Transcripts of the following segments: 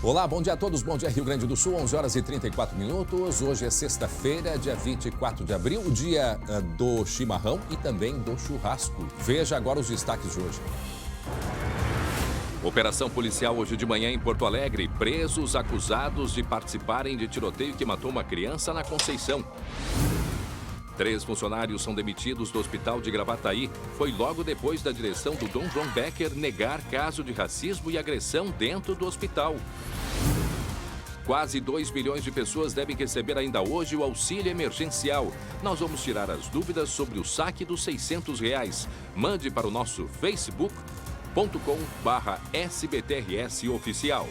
Olá, bom dia a todos, bom dia Rio Grande do Sul, 11 horas e 34 minutos. Hoje é sexta-feira, dia 24 de abril, o dia do chimarrão e também do churrasco. Veja agora os destaques de hoje. Operação policial hoje de manhã em Porto Alegre. Presos acusados de participarem de tiroteio que matou uma criança na Conceição. 3 funcionários são demitidos do hospital de Gravataí. Foi logo depois da direção do Dom João Becker negar caso de racismo e agressão dentro do hospital. Quase 2 milhões de pessoas devem receber ainda hoje o auxílio emergencial. Nós vamos tirar as dúvidas sobre o saque dos R$600. Mande para o nosso facebook.com/SBTRS oficial.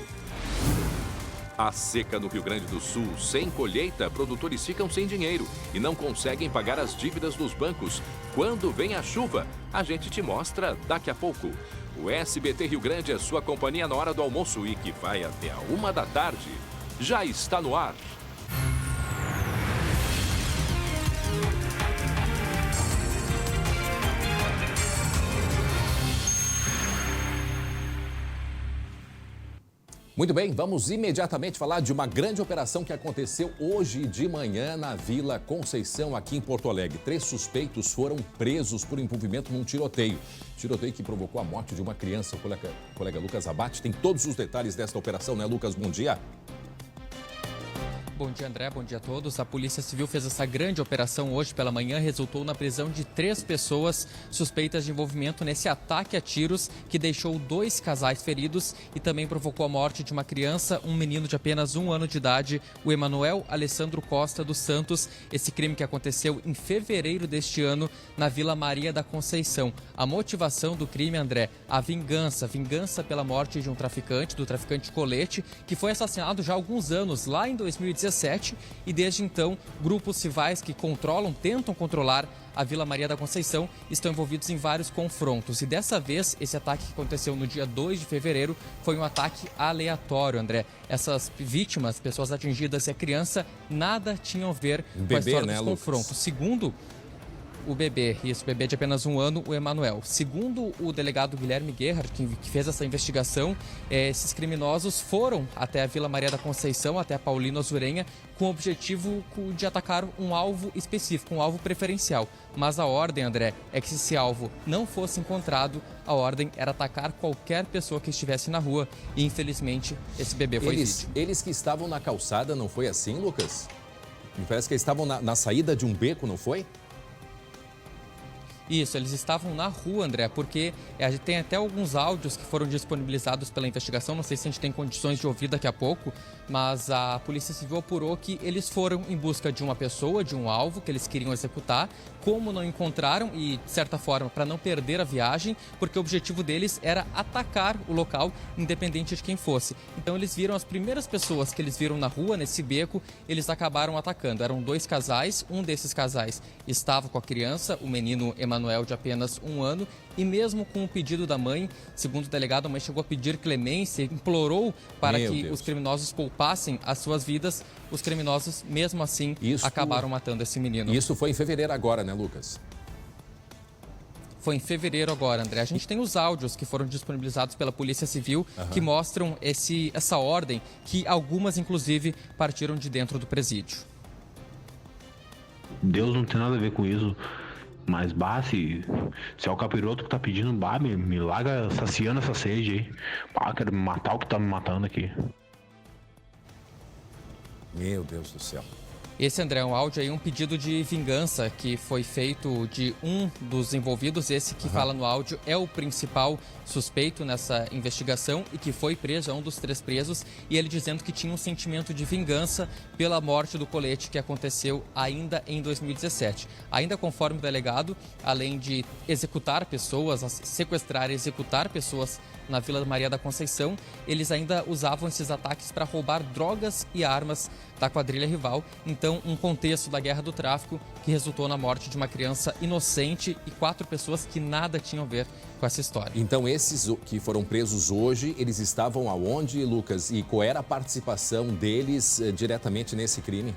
A seca no Rio Grande do Sul, sem colheita, produtores ficam sem dinheiro e não conseguem pagar as dívidas dos bancos. Quando vem a chuva, a gente te mostra daqui a pouco. O SBT Rio Grande é sua companhia na hora do almoço e que vai até a 1 da tarde. Já está no ar. Muito bem, vamos imediatamente falar de uma grande operação que aconteceu hoje de manhã na Vila Conceição, aqui em Porto Alegre. 3 suspeitos foram presos por envolvimento num tiroteio. Tiroteio que provocou a morte de uma criança. O colega Lucas Abate tem todos os detalhes desta operação, né, Lucas? Bom dia. Bom dia, André. Bom dia a todos. A Polícia Civil fez essa grande operação hoje pela manhã, resultou na prisão de 3 pessoas suspeitas de envolvimento nesse ataque a tiros que deixou 2 casais feridos e também provocou a morte de uma criança, um menino de apenas 1 ano de idade, o Emanuel Alessandro Costa dos Santos. Esse crime que aconteceu em fevereiro deste ano na Vila Maria da Conceição. A motivação do crime, André, a vingança pela morte de um traficante, do traficante Colete, que foi assassinado já há alguns anos, lá em 2017, e desde então, grupos rivais que tentam controlar a Vila Maria da Conceição estão envolvidos em vários confrontos. E dessa vez, esse ataque que aconteceu no dia 2 de fevereiro foi um ataque aleatório, André. Essas vítimas, pessoas atingidas e a criança, nada tinham a ver com a história dos confrontos. Segundo o bebê de apenas 1 ano, o Emanuel. Segundo o delegado Guilherme Gerhard, que fez essa investigação, esses criminosos foram até a Vila Maria da Conceição, até a Paulino Azurenha, com o objetivo de atacar um alvo específico, um alvo preferencial. Mas a ordem, André, é que se esse alvo não fosse encontrado, a ordem era atacar qualquer pessoa que estivesse na rua. E, infelizmente, esse bebê foi vítima. Eles que estavam na calçada, não foi assim, Lucas? Me parece que eles estavam na saída de um beco, não foi? Isso, eles estavam na rua, André, porque a gente tem até alguns áudios que foram disponibilizados pela investigação, não sei se a gente tem condições de ouvir daqui a pouco, mas a Polícia Civil apurou que eles foram em busca de uma pessoa, de um alvo que eles queriam executar, como não encontraram e, de certa forma, para não perder a viagem, porque o objetivo deles era atacar o local, independente de quem fosse. Então eles viram as primeiras pessoas que eles viram na rua, nesse beco, eles acabaram atacando. Eram 2 casais, um desses casais estava com a criança, o menino Emanuel de apenas 1 ano, e mesmo com o pedido da mãe, segundo o delegado, a mãe chegou a pedir clemência, implorou para que os criminosos poupassem as suas vidas. Os criminosos, mesmo assim, acabaram matando esse menino. Isso foi em fevereiro agora, né, Lucas? Foi em fevereiro agora, André. A gente tem os áudios que foram disponibilizados pela Polícia Civil que mostram essa ordem, que algumas, inclusive, partiram de dentro do presídio. Deus não tem nada a ver com isso. Mas, se é o capiroto que tá pedindo, me larga saciando essa sede aí. Quero matar o que tá me matando aqui. Meu Deus do céu. Esse, André, é um áudio aí, um pedido de vingança que foi feito de um dos envolvidos. Esse que fala no áudio é o principal suspeito nessa investigação e que foi preso, é um dos 3 presos, e ele dizendo que tinha um sentimento de vingança pela morte do Colete que aconteceu ainda em 2017. Ainda conforme o delegado, além de executar pessoas, sequestrar e executar pessoas na Vila Maria da Conceição, eles ainda usavam esses ataques para roubar drogas e armas da quadrilha rival. Então, um contexto da guerra do tráfico que resultou na morte de uma criança inocente e 4 pessoas que nada tinham a ver com essa história. Então, esses que foram presos hoje, eles estavam aonde, Lucas? E qual era a participação deles diretamente nesse crime?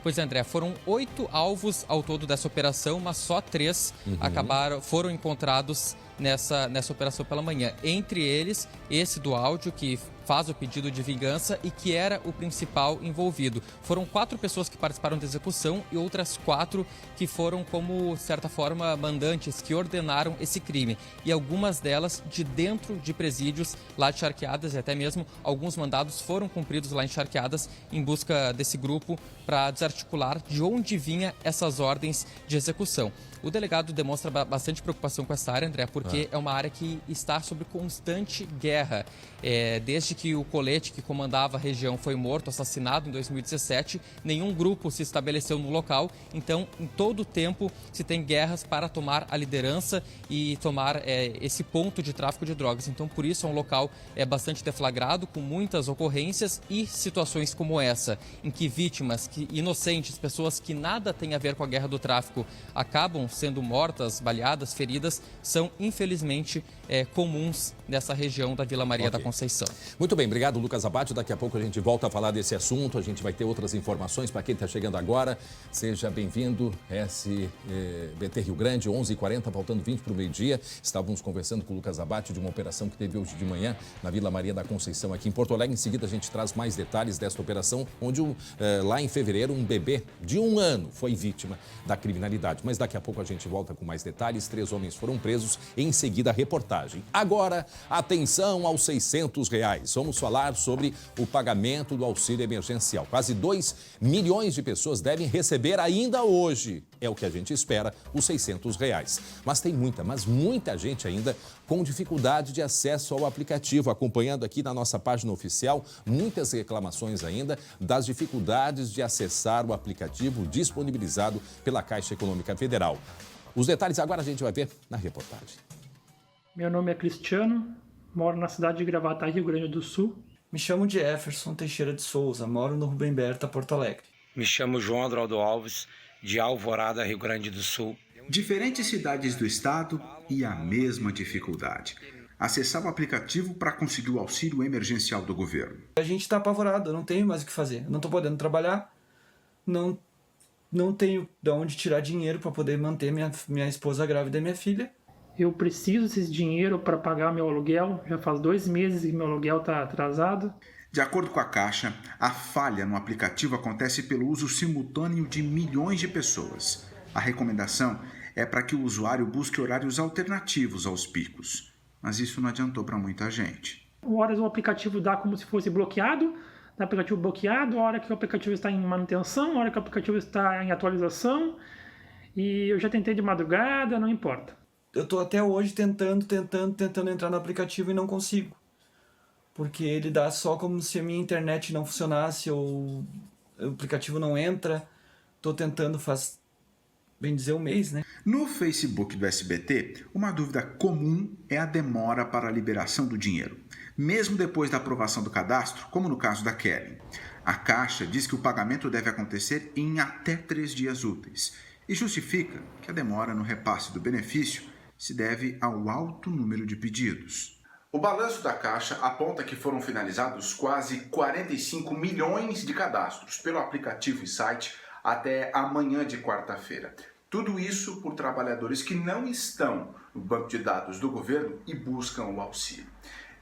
Pois é, André, foram 8 alvos ao todo dessa operação, mas só 3 foram encontrados nessa operação pela manhã. Entre eles, esse do áudio, que faz o pedido de vingança e que era o principal envolvido. Foram 4 pessoas que participaram da execução e outras 4 que foram, como, de certa forma, mandantes, que ordenaram esse crime. E algumas delas de dentro de presídios lá de Charqueadas, e até mesmo alguns mandados foram cumpridos lá em Charqueadas em busca desse grupo para desarticular de onde vinha essas ordens de execução. O delegado demonstra bastante preocupação com essa área, André, porque é uma área que está sob constante guerra. Desde que o colete que comandava a região foi morto, assassinado em 2017, nenhum grupo se estabeleceu no local. Então, em todo o tempo, se tem guerras para tomar a liderança e tomar esse ponto de tráfico de drogas. Então, por isso, é um local bastante deflagrado, com muitas ocorrências e situações como essa, em que vítimas, inocentes, pessoas que nada têm a ver com a guerra do tráfico, acabam sendo mortas, baleadas, feridas, são, infelizmente, comuns nessa região da Vila Maria da Conceição. Muito bem, obrigado, Lucas Abate. Daqui a pouco a gente volta a falar desse assunto, a gente vai ter outras informações para quem está chegando agora. Seja bem-vindo, SBT Rio Grande, 11h40, faltando 20 para o meio-dia. Estávamos conversando com o Lucas Abate de uma operação que teve hoje de manhã na Vila Maria da Conceição, aqui em Porto Alegre. Em seguida, a gente traz mais detalhes desta operação, onde lá em fevereiro, um bebê de 1 ano foi vítima da criminalidade. Mas daqui a pouco a gente volta com mais detalhes. 3 homens foram presos, em seguida a reportagem. Agora, atenção aos R$600. Vamos falar sobre o pagamento do auxílio emergencial. Quase 2 milhões de pessoas devem receber ainda hoje. É o que a gente espera, os R$600. Mas tem muita gente ainda com dificuldade de acesso ao aplicativo. Acompanhando aqui na nossa página oficial, muitas reclamações ainda das dificuldades de acessar o aplicativo disponibilizado pela Caixa Econômica Federal. Os detalhes agora a gente vai ver na reportagem. Meu nome é Cristiano, moro na cidade de Gravataí, Rio Grande do Sul. Me chamo Jefferson Teixeira de Souza, moro no Rubem Berta, Porto Alegre. Me chamo João Adroaldo Alves, de Alvorada, Rio Grande do Sul. Diferentes cidades do estado e a mesma dificuldade. Acessar o aplicativo para conseguir o auxílio emergencial do governo. A gente está apavorado, eu não tenho mais o que fazer. Eu não estou podendo trabalhar, não tenho de onde tirar dinheiro para poder manter minha esposa grávida e minha filha. Eu preciso desse dinheiro para pagar meu aluguel. Já faz 2 meses que meu aluguel está atrasado. De acordo com a Caixa, a falha no aplicativo acontece pelo uso simultâneo de milhões de pessoas. A recomendação é para que o usuário busque horários alternativos aos picos. Mas isso não adiantou para muita gente. Horas o aplicativo dá como se fosse bloqueado. O aplicativo bloqueado, a hora que o aplicativo está em manutenção, a hora que o aplicativo está em atualização. E eu já tentei de madrugada, não importa. Eu estou até hoje tentando entrar no aplicativo e não consigo. Porque ele dá só como se a minha internet não funcionasse ou o aplicativo não entra. Estou tentando faz, bem dizer, 1 mês, né? No Facebook do SBT, uma dúvida comum é a demora para a liberação do dinheiro, mesmo depois da aprovação do cadastro, como no caso da Kelly. A Caixa diz que o pagamento deve acontecer em até 3 dias úteis e justifica que a demora no repasse do benefício se deve ao alto número de pedidos. O balanço da Caixa aponta que foram finalizados quase 45 milhões de cadastros pelo aplicativo e site até amanhã de quarta-feira. Tudo isso por trabalhadores que não estão no banco de dados do governo e buscam o auxílio.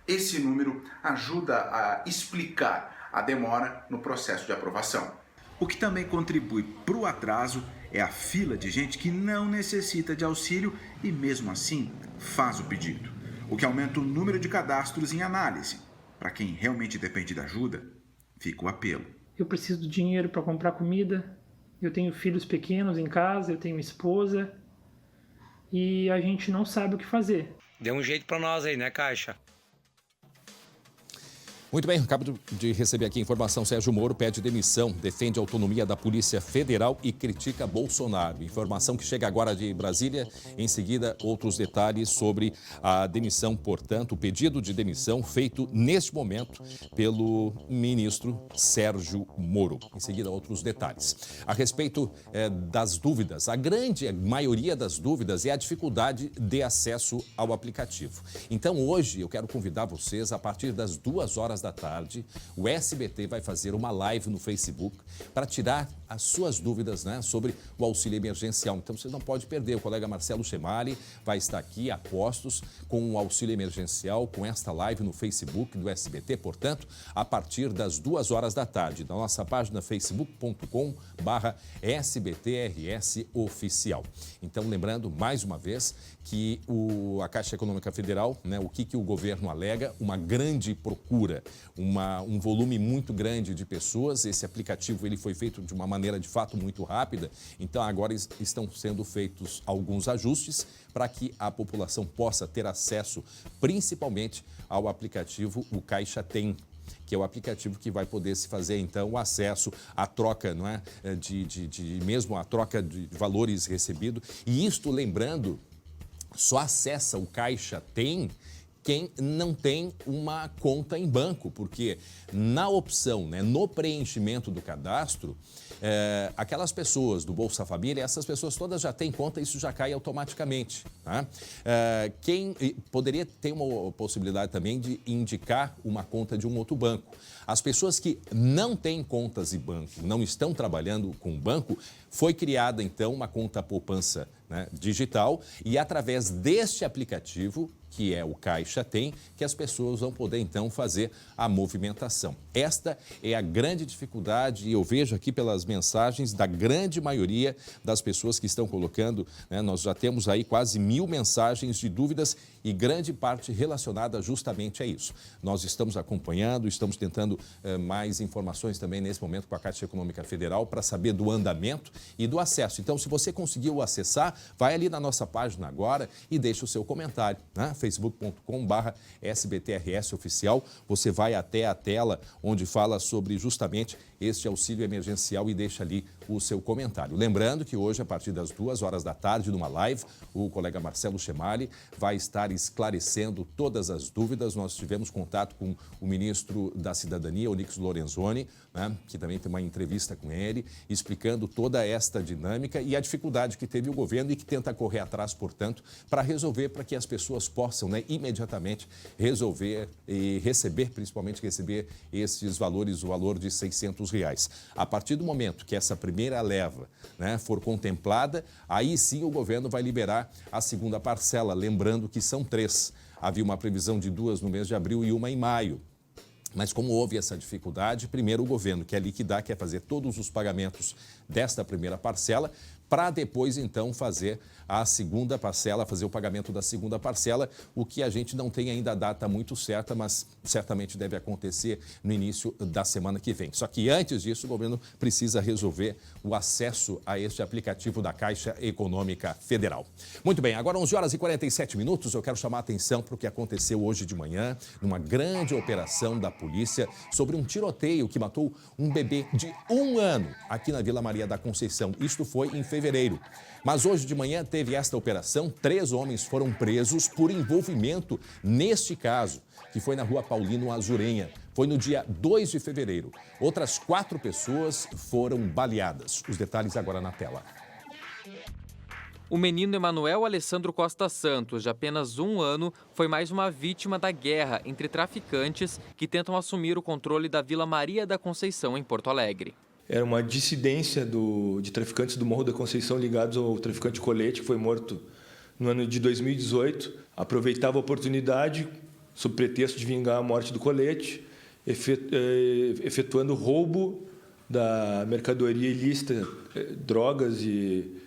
Esse número ajuda a explicar a demora no processo de aprovação. O que também contribui para o atraso é a fila de gente que não necessita de auxílio e mesmo assim faz o pedido, o que aumenta o número de cadastros em análise. Para quem realmente depende da ajuda, fica o apelo. Eu preciso de dinheiro para comprar comida, eu tenho filhos pequenos em casa, eu tenho esposa e a gente não sabe o que fazer. Dê um jeito para nós aí, né, Caixa? Muito bem, acabo de receber aqui a informação. Sérgio Moro pede demissão, defende a autonomia da Polícia Federal e critica Bolsonaro. Informação que chega agora de Brasília. Em seguida, outros detalhes sobre a demissão, portanto, o pedido de demissão feito neste momento pelo ministro Sérgio Moro. Em seguida, outros detalhes. A respeito das dúvidas, a grande maioria das dúvidas é a dificuldade de acesso ao aplicativo. Então, hoje, eu quero convidar vocês, a partir das 2 horas da da tarde, o SBT vai fazer uma live no Facebook para tirar as suas dúvidas, né, sobre o auxílio emergencial. Então, você não pode perder. O colega Marcelo Chemali vai estar aqui a postos com o auxílio emergencial, com esta live no Facebook do SBT, portanto, a partir das 2 horas da tarde, na nossa página facebook.com/SBTRS Oficial. Então, lembrando, mais uma vez, que a Caixa Econômica Federal, né, o que o governo alega? Uma grande procura, um volume muito grande de pessoas. Esse aplicativo ele foi feito de uma maneira, de fato, muito rápida. Então, agora estão sendo feitos alguns ajustes para que a população possa ter acesso, principalmente, ao aplicativo O Caixa Tem, que é o aplicativo que vai poder se fazer, então, o acesso à troca, não é? Mesmo a troca de valores recebidos. E isto, lembrando, só acessa o Caixa Tem quem não tem uma conta em banco, porque na opção, né, no preenchimento do cadastro, aquelas pessoas do Bolsa Família, essas pessoas todas já têm conta, isso já cai automaticamente. Tá? Quem poderia ter uma possibilidade também de indicar uma conta de um outro banco. As pessoas que não têm contas de banco, não estão trabalhando com o banco, foi criada então uma conta poupança, né, digital, e através deste aplicativo, que é o Caixa Tem, que as pessoas vão poder, então, fazer a movimentação. Esta é a grande dificuldade, e eu vejo aqui pelas mensagens da grande maioria das pessoas que estão colocando, né, nós já temos aí quase 1000 mensagens de dúvidas e grande parte relacionada justamente a isso. Nós estamos acompanhando, estamos tentando mais informações também nesse momento com a Caixa Econômica Federal para saber do andamento e do acesso. Então, se você conseguiu acessar, vai ali na nossa página agora e deixa o seu comentário, né? facebook.com/SBTRS Oficial. Você vai até a tela onde fala sobre justamente este auxílio emergencial e deixa ali o seu comentário. Lembrando que hoje, a partir das 2 horas da tarde, numa live, o colega Marcelo Chemali vai estar esclarecendo todas as dúvidas. Nós tivemos contato com o ministro da Cidadania, Onyx Lorenzoni, né, que também tem uma entrevista com ele, explicando toda esta dinâmica e a dificuldade que teve o governo e que tenta correr atrás, portanto, para resolver, para que as pessoas possam, né, imediatamente resolver e receber, principalmente receber esses valores, o valor de R$600. A partir do momento que essa primeira leva, né, for contemplada, aí sim o governo vai liberar a segunda parcela, lembrando que são 3. Havia uma previsão de 2 no mês de abril e 1 em maio. Mas como houve essa dificuldade, primeiro o governo quer liquidar, quer fazer todos os pagamentos desta primeira parcela, para depois, então, fazer a segunda parcela, fazer o pagamento da segunda parcela, o que a gente não tem ainda a data muito certa, mas certamente deve acontecer no início da semana que vem. Só que antes disso, o governo precisa resolver o acesso a este aplicativo da Caixa Econômica Federal. Muito bem, agora 11 horas e 47 minutos, eu quero chamar a atenção para o que aconteceu hoje de manhã, numa grande operação da polícia, sobre um tiroteio que matou um bebê de 1 ano aqui na Vila Maria da Conceição. Isto foi em fevereiro. Mas hoje de manhã teve esta operação, 3 homens foram presos por envolvimento neste caso, que foi na rua Paulino Azurenha. Foi no dia 2 de fevereiro. Outras 4 pessoas foram baleadas. Os detalhes agora na tela. O menino Emanuel Alessandro Costa Santos, de apenas 1 ano, foi mais uma vítima da guerra entre traficantes que tentam assumir o controle da Vila Maria da Conceição, em Porto Alegre. Era uma dissidência de traficantes do Morro da Conceição ligados ao traficante Colete, que foi morto no ano de 2018. Aproveitava a oportunidade, sob pretexto de vingar a morte do Colete, efetuando roubo da mercadoria ilícita, drogas e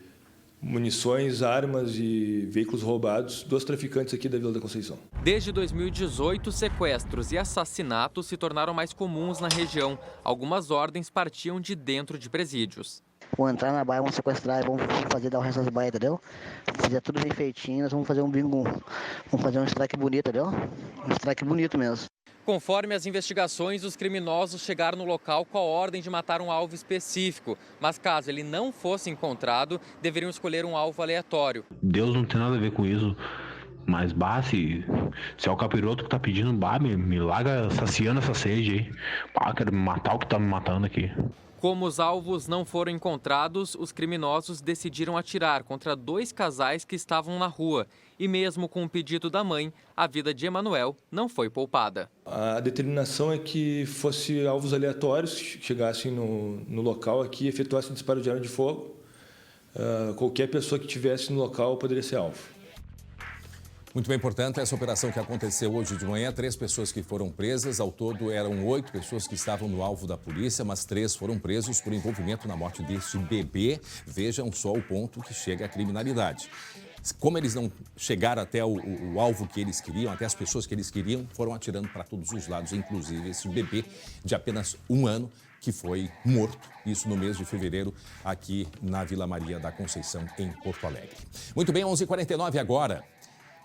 munições, armas e veículos roubados dos traficantes aqui da Vila da Conceição. Desde 2018, sequestros e assassinatos se tornaram mais comuns na região. Algumas ordens partiam de dentro de presídios. Vamos entrar na baia, vamos sequestrar, vamos fazer dar o resto das baias, entendeu? Fazer tudo bem feitinho, nós vamos fazer um bingo, vamos fazer um strike bonito, entendeu? Um strike bonito mesmo. Conforme as investigações, os criminosos chegaram no local com a ordem de matar um alvo específico. Mas caso ele não fosse encontrado, deveriam escolher um alvo aleatório. Deus não tem nada a ver com isso. Mas, se é o capiroto que tá pedindo, me larga saciando essa sede aí. Quero matar o que tá me matando aqui. Como os alvos não foram encontrados, os criminosos decidiram atirar contra 2 casais que estavam na rua. E mesmo com o pedido da mãe, a vida de Emanuel não foi poupada. A determinação é que fosse alvos aleatórios, chegassem no local aqui e efetuassem disparo de arma de fogo. Qualquer pessoa que estivesse no local poderia ser alvo. Muito bem, portanto, essa operação que aconteceu hoje de manhã, 3 pessoas que foram presas, ao todo eram 8 pessoas que estavam no alvo da polícia, mas 3 foram presos por envolvimento na morte deste bebê. Vejam só o ponto que chega a criminalidade. Como eles não chegaram até o alvo que eles queriam, até as pessoas que eles queriam, foram atirando para todos os lados, inclusive esse bebê de apenas 1 ano, que foi morto, isso no mês de fevereiro, aqui na Vila Maria da Conceição, em Porto Alegre. Muito bem, 11h49 agora.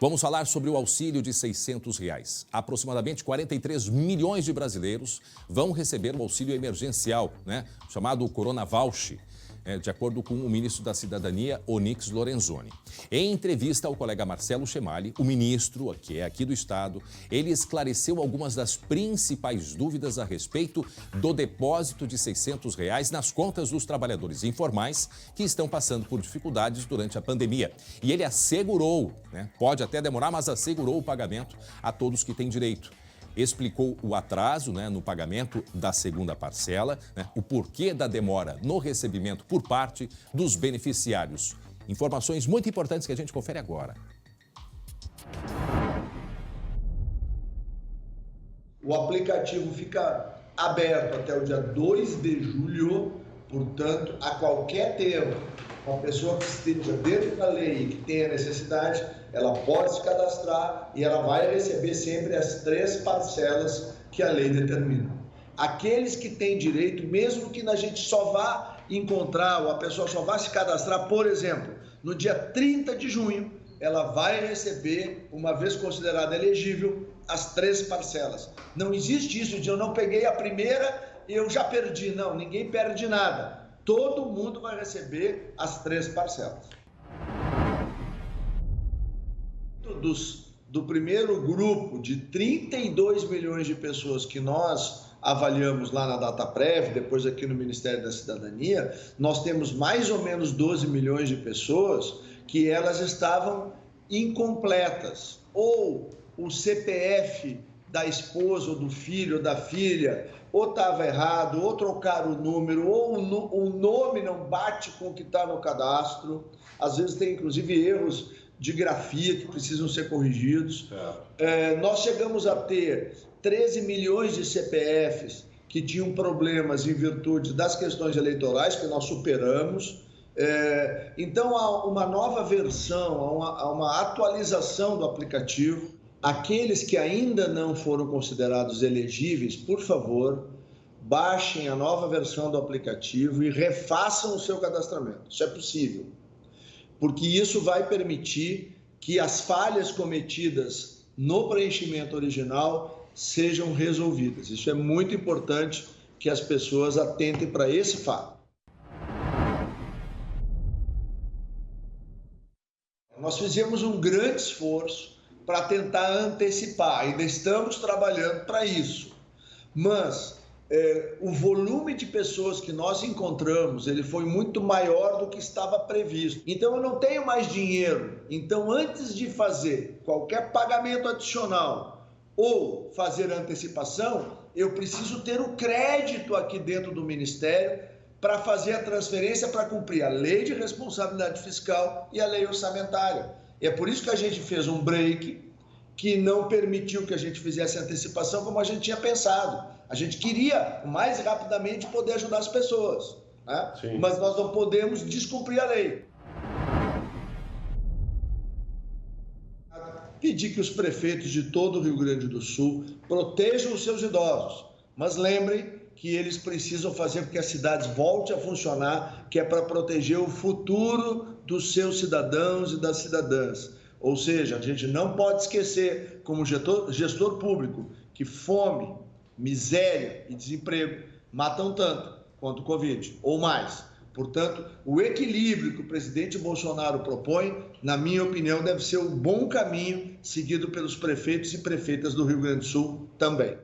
Vamos falar sobre o auxílio de R$600. Aproximadamente 43 milhões de brasileiros vão receber o auxílio emergencial, chamado Corona Voucher, de acordo com o ministro da Cidadania, Onyx Lorenzoni. Em entrevista ao colega Marcelo Chemali, o ministro, que é aqui do Estado, ele esclareceu algumas das principais dúvidas a respeito do depósito de R$600 nas contas dos trabalhadores informais que estão passando por dificuldades durante a pandemia. E ele assegurou, pode até demorar, mas assegurou o pagamento a todos que têm direito. Explicou o atraso no pagamento da segunda parcela, o porquê da demora no recebimento por parte dos beneficiários. Informações muito importantes que a gente confere agora. O aplicativo fica aberto até o dia 2 de julho, portanto, a qualquer tempo, uma pessoa que esteja dentro da lei e que tenha necessidade, ela pode se cadastrar e ela vai receber sempre as 3 parcelas que a lei determina. Aqueles que têm direito, mesmo que a gente só vá encontrar, ou a pessoa só vá se cadastrar, por exemplo, no dia 30 de junho, ela vai receber, uma vez considerada elegível, as 3 parcelas. Não existe isso de eu não peguei a primeira e eu já perdi. Não, ninguém perde nada. Todo mundo vai receber as 3 parcelas. Do primeiro grupo de 32 milhões de pessoas que nós avaliamos lá na DataPrev, depois aqui no Ministério da Cidadania, nós temos mais ou menos 12 milhões de pessoas que elas estavam incompletas, ou o CPF da esposa ou do filho ou da filha ou estava errado, ou trocaram o número, ou o nome não bate com o que está no cadastro. Às vezes tem inclusive erros de grafia que precisam ser corrigidos. Nós chegamos a ter 13 milhões de CPFs que tinham problemas em virtude das questões eleitorais, que nós superamos. Então, há uma nova versão, há uma atualização do aplicativo. Aqueles que ainda não foram considerados elegíveis, por favor, baixem a nova versão do aplicativo e refaçam o seu cadastramento. Isso é possível, porque isso vai permitir que as falhas cometidas no preenchimento original sejam resolvidas. Isso é muito importante que as pessoas atentem para esse fato. Nós fizemos um grande esforço para tentar antecipar, ainda estamos trabalhando para isso, mas o volume de pessoas que nós encontramos, ele foi muito maior do que estava previsto. Então eu não tenho mais dinheiro, então antes de fazer qualquer pagamento adicional ou fazer antecipação, eu preciso ter o crédito aqui dentro do Ministério para fazer a transferência para cumprir a lei de responsabilidade fiscal e a lei orçamentária. E é por isso que a gente fez um break que não permitiu que a gente fizesse a antecipação como a gente tinha pensado. A gente queria, mais rapidamente, poder ajudar as pessoas, mas nós não podemos descumprir a lei. Pedir que os prefeitos de todo o Rio Grande do Sul protejam os seus idosos, mas lembrem que eles precisam fazer com que as cidades voltem a funcionar, que é para proteger o futuro dos seus cidadãos e das cidadãs. Ou seja, a gente não pode esquecer, como gestor público, que fome, miséria e desemprego matam tanto quanto o Covid, ou mais. Portanto, o equilíbrio que o presidente Bolsonaro propõe, na minha opinião, deve ser um bom caminho seguido pelos prefeitos e prefeitas do Rio Grande do Sul também.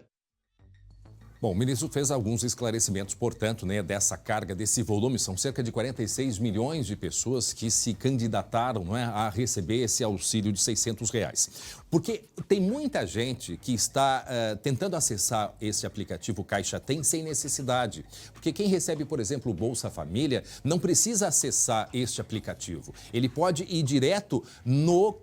Bom, o ministro fez alguns esclarecimentos, portanto, né, dessa carga, desse volume. São cerca de 46 milhões de pessoas que se candidataram, não é, a receber esse auxílio de R$600. Porque tem muita gente que está tentando acessar esse aplicativo Caixa Tem sem necessidade. Porque quem recebe, por exemplo, o Bolsa Família, não precisa acessar este aplicativo. Ele pode ir direto no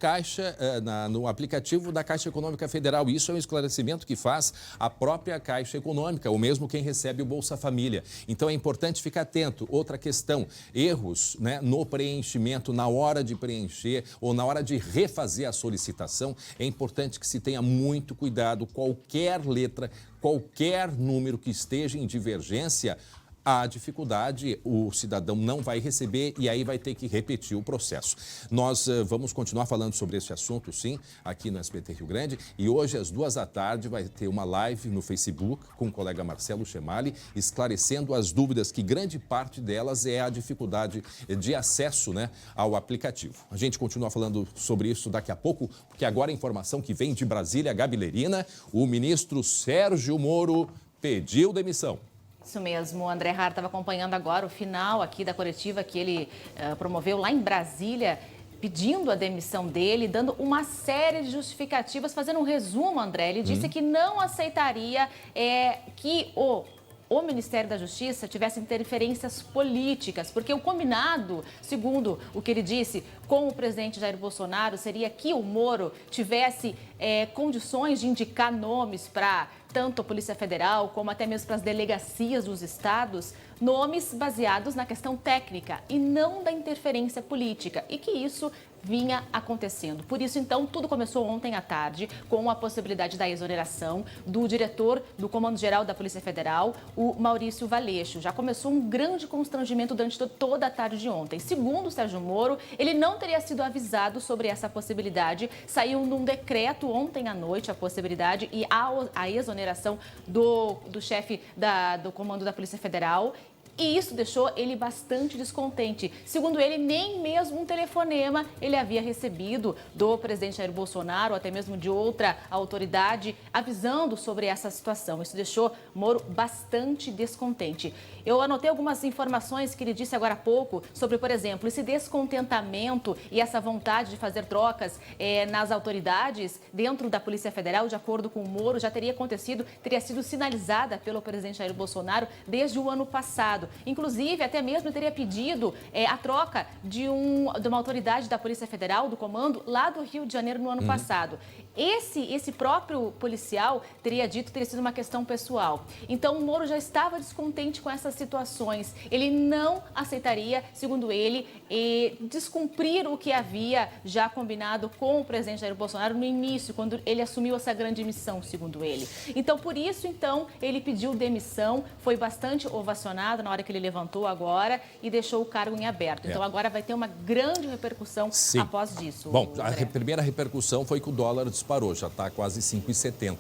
no aplicativo da Caixa Econômica Federal. Isso é um esclarecimento que faz a própria Caixa Econômica, ou mesmo quem recebe o Bolsa Família. Então é importante ficar atento. Outra questão, erros, né, no preenchimento, na hora de preencher ou na hora de refazer a solicitação. É importante que se tenha muito cuidado. Qualquer letra, qualquer número que esteja em divergência, há dificuldade, o cidadão não vai receber e aí vai ter que repetir o processo. Nós vamos continuar falando sobre esse assunto, sim, aqui no SBT Rio Grande. E hoje, às 14h, vai ter uma live no Facebook com o colega Marcelo Chemali, esclarecendo as dúvidas, que grande parte delas é a dificuldade de acesso, né, ao aplicativo. A gente continua falando sobre isso daqui a pouco, porque agora a informação que vem de Brasília, Gabilerina, o ministro Sérgio Moro pediu demissão. Isso mesmo, o André Hart estava acompanhando agora o final aqui da coletiva que ele promoveu lá em Brasília, pedindo a demissão dele, dando uma série de justificativas, fazendo um resumo, André. Ele disse que não aceitaria que o Ministério da Justiça tivesse interferências políticas, porque o combinado, segundo o que ele disse, com o presidente Jair Bolsonaro, seria que o Moro tivesse condições de indicar nomes para tanto a Polícia Federal como até mesmo para as delegacias dos estados, nomes baseados na questão técnica e não da interferência política, e que isso vinha acontecendo. Por isso, então, tudo começou ontem à tarde com a possibilidade da exoneração do diretor do Comando-Geral da Polícia Federal, o Maurício Valeixo. Já começou um grande constrangimento durante toda a tarde de ontem. Segundo o Sérgio Moro, ele não teria sido avisado sobre essa possibilidade. Saiu num decreto ontem à noite a possibilidade e a exoneração do chefe do Comando da Polícia Federal. E isso deixou ele bastante descontente. Segundo ele, nem mesmo um telefonema ele havia recebido do presidente Jair Bolsonaro, ou até mesmo de outra autoridade, avisando sobre essa situação. Isso deixou Moro bastante descontente. Eu anotei algumas informações que ele disse agora há pouco sobre, por exemplo, esse descontentamento e essa vontade de fazer trocas nas autoridades dentro da Polícia Federal, de acordo com o Moro, já teria sido sinalizada pelo presidente Jair Bolsonaro desde o ano passado. Inclusive, até mesmo teria pedido a troca de uma autoridade da Polícia Federal, do comando, lá do Rio de Janeiro no ano passado. Esse próprio policial teria sido uma questão pessoal. Então, o Moro já estava descontente com essas situações. Ele não aceitaria, segundo ele, descumprir o que havia já combinado com o presidente Jair Bolsonaro no início, quando ele assumiu essa grande missão, segundo ele. Então, por isso, ele pediu demissão, foi bastante ovacionado na hora que ele levantou agora e deixou o cargo em aberto. Então, agora vai ter uma grande repercussão após disso. Bom, a primeira repercussão foi que o dólar disparou, já está quase 5,70.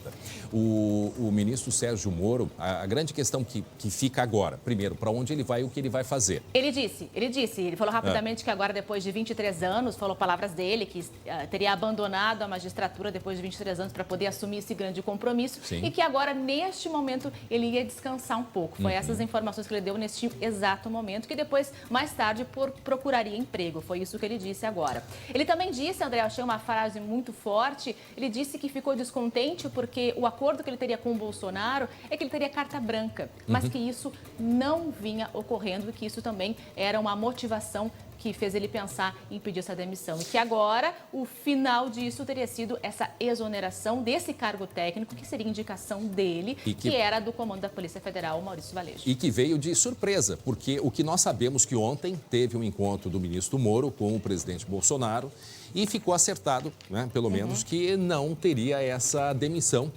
O ministro Sérgio Moro, a grande questão que fica agora, primeiro, para onde ele vai e o que ele vai fazer? Ele falou rapidamente que agora, depois de 23 anos, falou palavras dele, que teria abandonado a magistratura depois de 23 anos para poder assumir esse grande compromisso. Sim. E que agora, neste momento, ele ia descansar um pouco. Foi essas informações que ele deu neste exato momento, que depois, mais tarde, procuraria emprego. Foi isso que ele disse agora. Ele também disse, André, eu achei uma frase muito forte, ele disse que ficou descontente porque o acordo que ele teria com o Bolsonaro é que ele teria carta branca, mas que isso não vinha ocorrendo e que isso também era uma motivação que fez ele pensar em pedir essa demissão. E que agora o final disso teria sido essa exoneração desse cargo técnico, que seria indicação dele, que era do comando da Polícia Federal, Maurício Valeixo. E que veio de surpresa, porque o que nós sabemos que ontem teve um encontro do ministro Moro com o presidente Bolsonaro e ficou acertado, né, pelo menos, que não teria essa demissão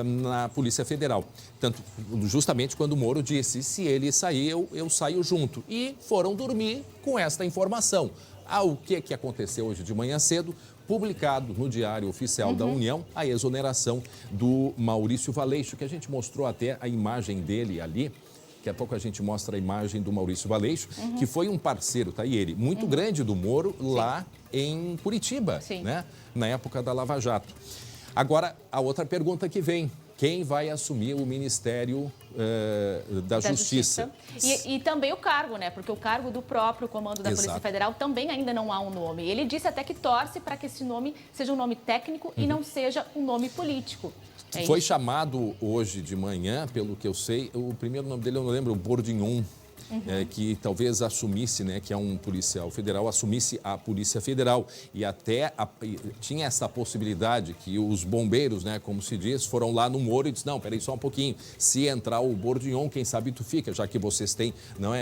na Polícia Federal. Tanto, justamente quando o Moro disse, se ele sair, eu saio junto. E foram dormir com esta informação. O que aconteceu hoje de manhã cedo? Publicado no Diário Oficial da União, a exoneração do Maurício Valeixo, que a gente mostrou até a imagem dele ali. Daqui a pouco a gente mostra a imagem do Maurício Valeixo, que foi um parceiro, tá aí ele, muito grande do Moro, lá em Curitiba, né? Na época da Lava Jato. Agora, a outra pergunta que vem, quem vai assumir o Ministério da Justiça. E também o cargo, né? Porque o cargo do próprio comando da Polícia Federal também ainda não há um nome. Ele disse até que torce para que esse nome seja um nome técnico e não seja um nome político. Foi chamado hoje de manhã, pelo que eu sei, o primeiro nome dele eu não lembro, o Bordignon. Que talvez assumisse, né, que é um policial federal, assumisse a Polícia Federal. E até tinha essa possibilidade que os bombeiros, né, como se diz, foram lá no Moro e disse, não, peraí só um pouquinho, se entrar o Bordignon, quem sabe tu fica, já que vocês têm,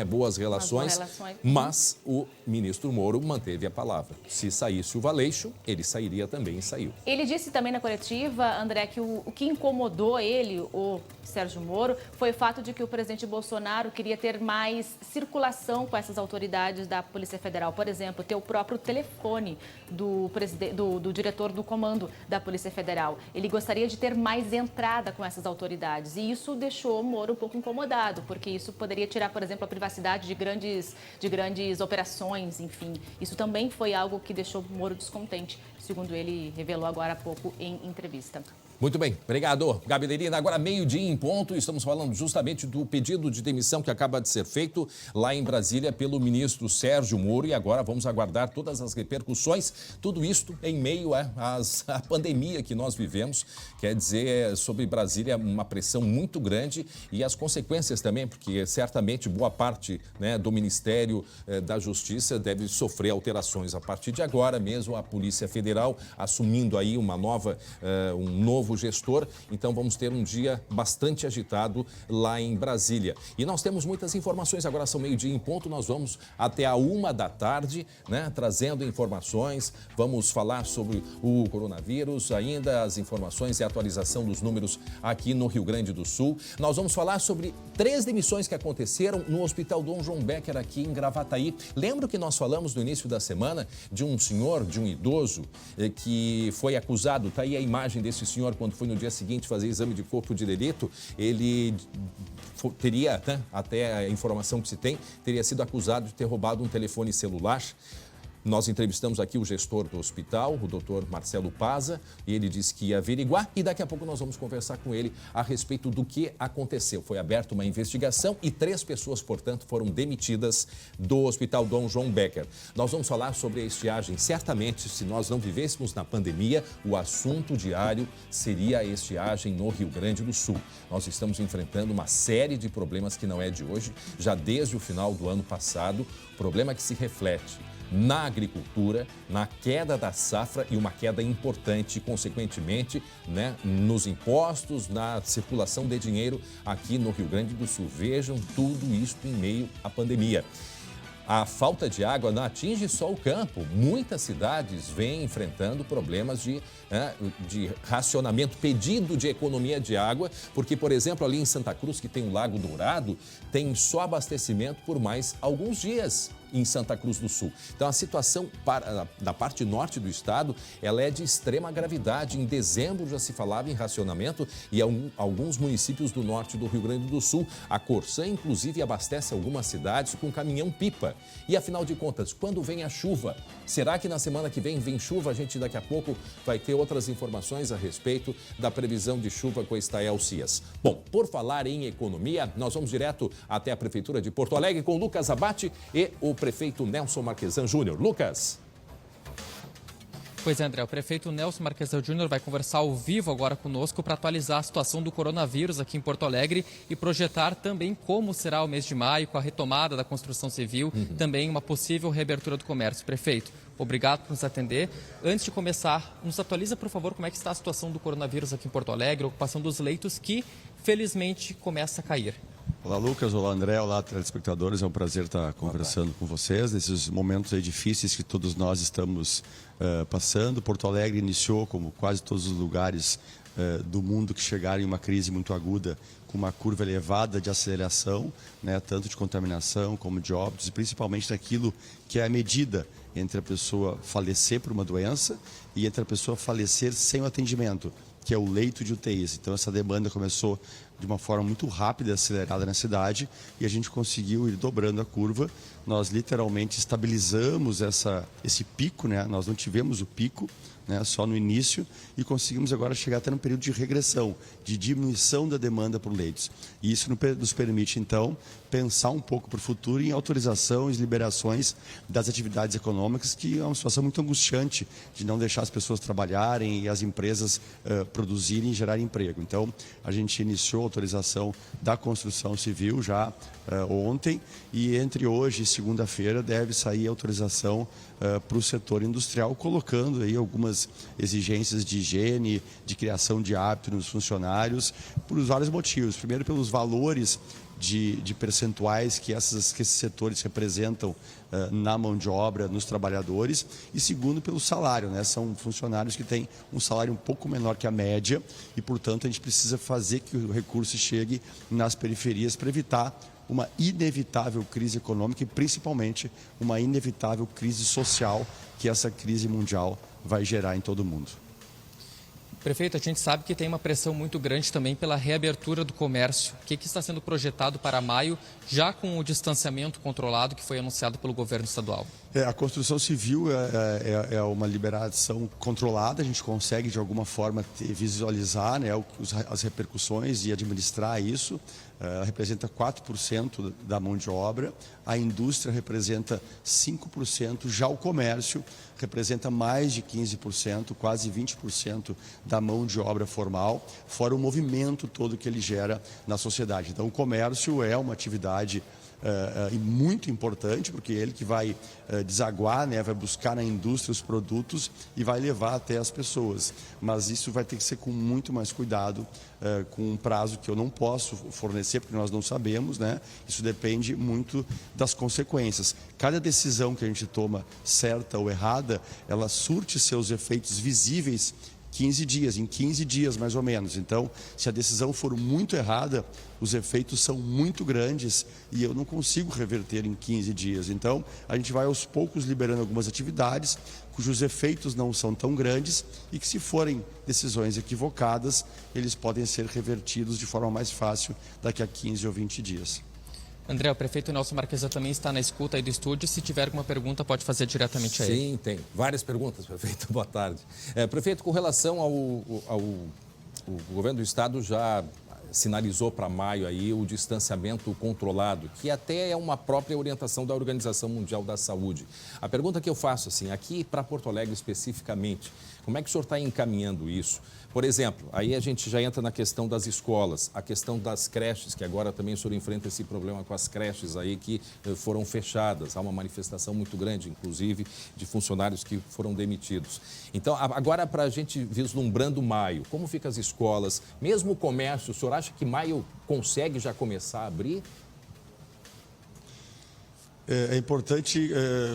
boas relações. Mas o ministro Moro manteve a palavra. Se saísse o Valeixo, ele sairia também e saiu. Ele disse também na coletiva, André, que o que incomodou ele, o Sérgio Moro, foi o fato de que o presidente Bolsonaro queria ter mais circulação com essas autoridades da Polícia Federal. Por exemplo, ter o próprio telefone do diretor do comando da Polícia Federal. Ele gostaria de ter mais entrada com essas autoridades. E isso deixou o Moro um pouco incomodado, porque isso poderia tirar, por exemplo, a privacidade de grandes operações, enfim. Isso também foi algo que deixou o Moro descontente, segundo ele revelou agora há pouco em entrevista. Muito bem, obrigado, Gabi Nerina. Agora, meio-dia em ponto, estamos falando justamente do pedido de demissão que acaba de ser feito lá em Brasília pelo ministro Sérgio Moro. E agora vamos aguardar todas as repercussões, tudo isto em meio à pandemia que nós vivemos. Quer dizer, sobre Brasília, uma pressão muito grande e as consequências também, porque certamente boa parte, né, do Ministério da Justiça deve sofrer alterações a partir de agora, mesmo a Polícia Federal assumindo aí um novo gestor, então vamos ter um dia bastante agitado lá em Brasília. E nós temos muitas informações, agora são meio-dia em ponto, nós vamos até a 13h, né, trazendo informações, vamos falar sobre o coronavírus, ainda as informações e atualização dos números aqui no Rio Grande do Sul. Nós vamos falar sobre 3 demissões que aconteceram no Hospital Dom João Becker aqui em Gravataí. Lembra que nós falamos no início da semana de um senhor, de um idoso, que foi acusado, tá aí a imagem desse senhor quando foi no dia seguinte fazer exame de corpo de delito, ele teria, né, até a informação que se tem, teria sido acusado de ter roubado um telefone celular. Nós entrevistamos aqui o gestor do hospital, o doutor Marcelo Paza, e ele disse que ia averiguar e daqui a pouco nós vamos conversar com ele a respeito do que aconteceu. Foi aberta uma investigação e 3 pessoas, portanto, foram demitidas do Hospital Dom João Becker. Nós vamos falar sobre a estiagem. Certamente, se nós não vivêssemos na pandemia, o assunto diário seria a estiagem no Rio Grande do Sul. Nós estamos enfrentando uma série de problemas que não é de hoje, já desde o final do ano passado, problema que se reflete na agricultura, na queda da safra e uma queda importante, consequentemente, né, nos impostos, na circulação de dinheiro aqui no Rio Grande do Sul. Vejam tudo isso em meio à pandemia. A falta de água não atinge só o campo. Muitas cidades vêm enfrentando problemas de racionamento, pedido de economia de água, porque, por exemplo, ali em Santa Cruz, que tem o Lago Dourado, tem só abastecimento por mais alguns dias em Santa Cruz do Sul. Então, a situação da parte norte do estado, ela é de extrema gravidade. Em dezembro já se falava em racionamento e alguns municípios do norte do Rio Grande do Sul, a Corsã, inclusive, abastece algumas cidades com caminhão-pipa. E, afinal de contas, quando vem a chuva? Será que na semana que vem chuva? A gente daqui a pouco vai ter outras informações a respeito da previsão de chuva com a Estael Cias. Bom, por falar em economia, nós vamos direto até a Prefeitura de Porto Alegre com Lucas Abate e o prefeito Nelson Marquesan Júnior. Lucas. Pois é, André, o prefeito Nelson Marquesan Júnior vai conversar ao vivo agora conosco para atualizar a situação do coronavírus aqui em Porto Alegre e projetar também como será o mês de maio com a retomada da construção civil, também uma possível reabertura do comércio. Prefeito, obrigado por nos atender. Antes de começar, nos atualiza, por favor, como é que está a situação do coronavírus aqui em Porto Alegre, a ocupação dos leitos que, felizmente, começa a cair. Olá, Lucas. Olá, André. Olá, telespectadores. É um prazer estar conversando com vocês nesses momentos aí difíceis que todos nós estamos passando. Porto Alegre iniciou, como quase todos os lugares do mundo que chegaram em uma crise muito aguda, com uma curva elevada de aceleração, né, tanto de contaminação como de óbitos, e principalmente daquilo que é a medida entre a pessoa falecer por uma doença e entre a pessoa falecer sem o atendimento, que é o leito de UTIs. Então, essa demanda começou de uma forma muito rápida e acelerada na cidade e a gente conseguiu ir dobrando a curva nós literalmente estabilizamos esse pico, né? Nós não tivemos o pico, né, só no início, e conseguimos agora chegar até num período de regressão, de diminuição da demanda por leitos. E isso nos permite, então, pensar um pouco para o futuro em autorizações, liberações das atividades econômicas, que é uma situação muito angustiante de não deixar as pessoas trabalharem e as empresas produzirem e gerarem emprego. Então, a gente iniciou a autorização da construção civil já ontem, e entre hoje e segunda-feira deve sair a autorização para o setor industrial, colocando aí algumas exigências de higiene, de criação de hábitos nos funcionários, por vários motivos. Primeiro, pelos valores de percentuais que esses setores representam na mão de obra, nos trabalhadores, e segundo, pelo salário, né? São funcionários que têm um salário um pouco menor que a média e, portanto, a gente precisa fazer que o recurso chegue nas periferias para evitar uma inevitável crise econômica e, principalmente, uma inevitável crise social que essa crise mundial vai gerar em todo o mundo. Prefeito, a gente sabe que tem uma pressão muito grande também pela reabertura do comércio. O que está sendo projetado para maio, já com o distanciamento controlado que foi anunciado pelo governo estadual? A construção civil é uma liberação controlada, a gente consegue de alguma forma visualizar, né, as repercussões e administrar isso. Ela representa 4% da mão de obra, a indústria representa 5%, já o comércio representa mais de 15%, quase 20% da mão de obra formal, fora o movimento todo que ele gera na sociedade. Então, o comércio é uma atividade muito importante, porque é ele que vai desaguar, né, vai buscar na indústria os produtos e vai levar até as pessoas. Mas isso vai ter que ser com muito mais cuidado, com um prazo que eu não posso fornecer, porque nós não sabemos, né? Isso depende muito das consequências. Cada decisão que a gente toma, certa ou errada, ela surte seus efeitos visíveis 15 dias, em 15 dias mais ou menos. Então, se a decisão for muito errada, os efeitos são muito grandes e eu não consigo reverter em 15 dias. Então, a gente vai aos poucos liberando algumas atividades cujos efeitos não são tão grandes e que, se forem decisões equivocadas, eles podem ser revertidos de forma mais fácil daqui a 15 ou 20 dias. André, o prefeito Nelson Marquesa também está na escuta aí do estúdio. Se tiver alguma pergunta, pode fazer diretamente a ele. Sim, tem. Várias perguntas, prefeito. Boa tarde. Prefeito, com relação o governo do estado já sinalizou para maio aí o distanciamento controlado, que até é uma própria orientação da Organização Mundial da Saúde. A pergunta que eu faço, assim, aqui para Porto Alegre especificamente, como é que o senhor está encaminhando isso? Por exemplo, aí a gente já entra na questão das escolas, a questão das creches, que agora também o senhor enfrenta esse problema com as creches aí que foram fechadas. Há uma manifestação muito grande, inclusive, de funcionários que foram demitidos. Então, agora para a gente vislumbrando maio, como ficam as escolas? Mesmo o comércio, o senhor acha que maio consegue já começar a abrir? É importante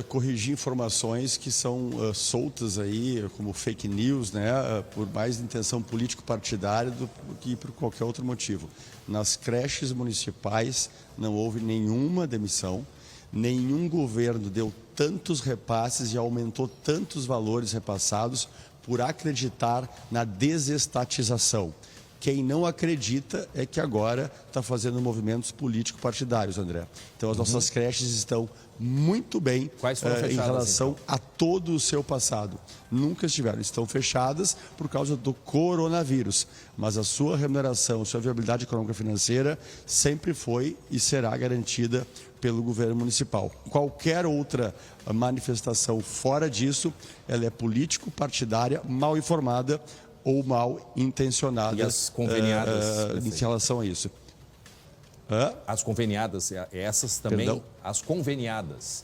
corrigir informações que são soltas aí, como fake news, né, por mais intenção político-partidária do que por qualquer outro motivo. Nas creches municipais não houve nenhuma demissão, nenhum governo deu tantos repasses e aumentou tantos valores repassados por acreditar na desestatização. Quem não acredita é que agora está fazendo movimentos político-partidários, André. Então, as nossas creches estão muito bem em relação a todo o seu passado. Nunca estiveram. Estão fechadas por causa do coronavírus. Mas a sua remuneração, sua viabilidade econômica e financeira sempre foi e será garantida pelo governo municipal. Qualquer outra manifestação fora disso, ela é político-partidária, mal informada ou mal intencionada. E as conveniadas, em relação a isso. As conveniadas, essas também? Perdão? As conveniadas.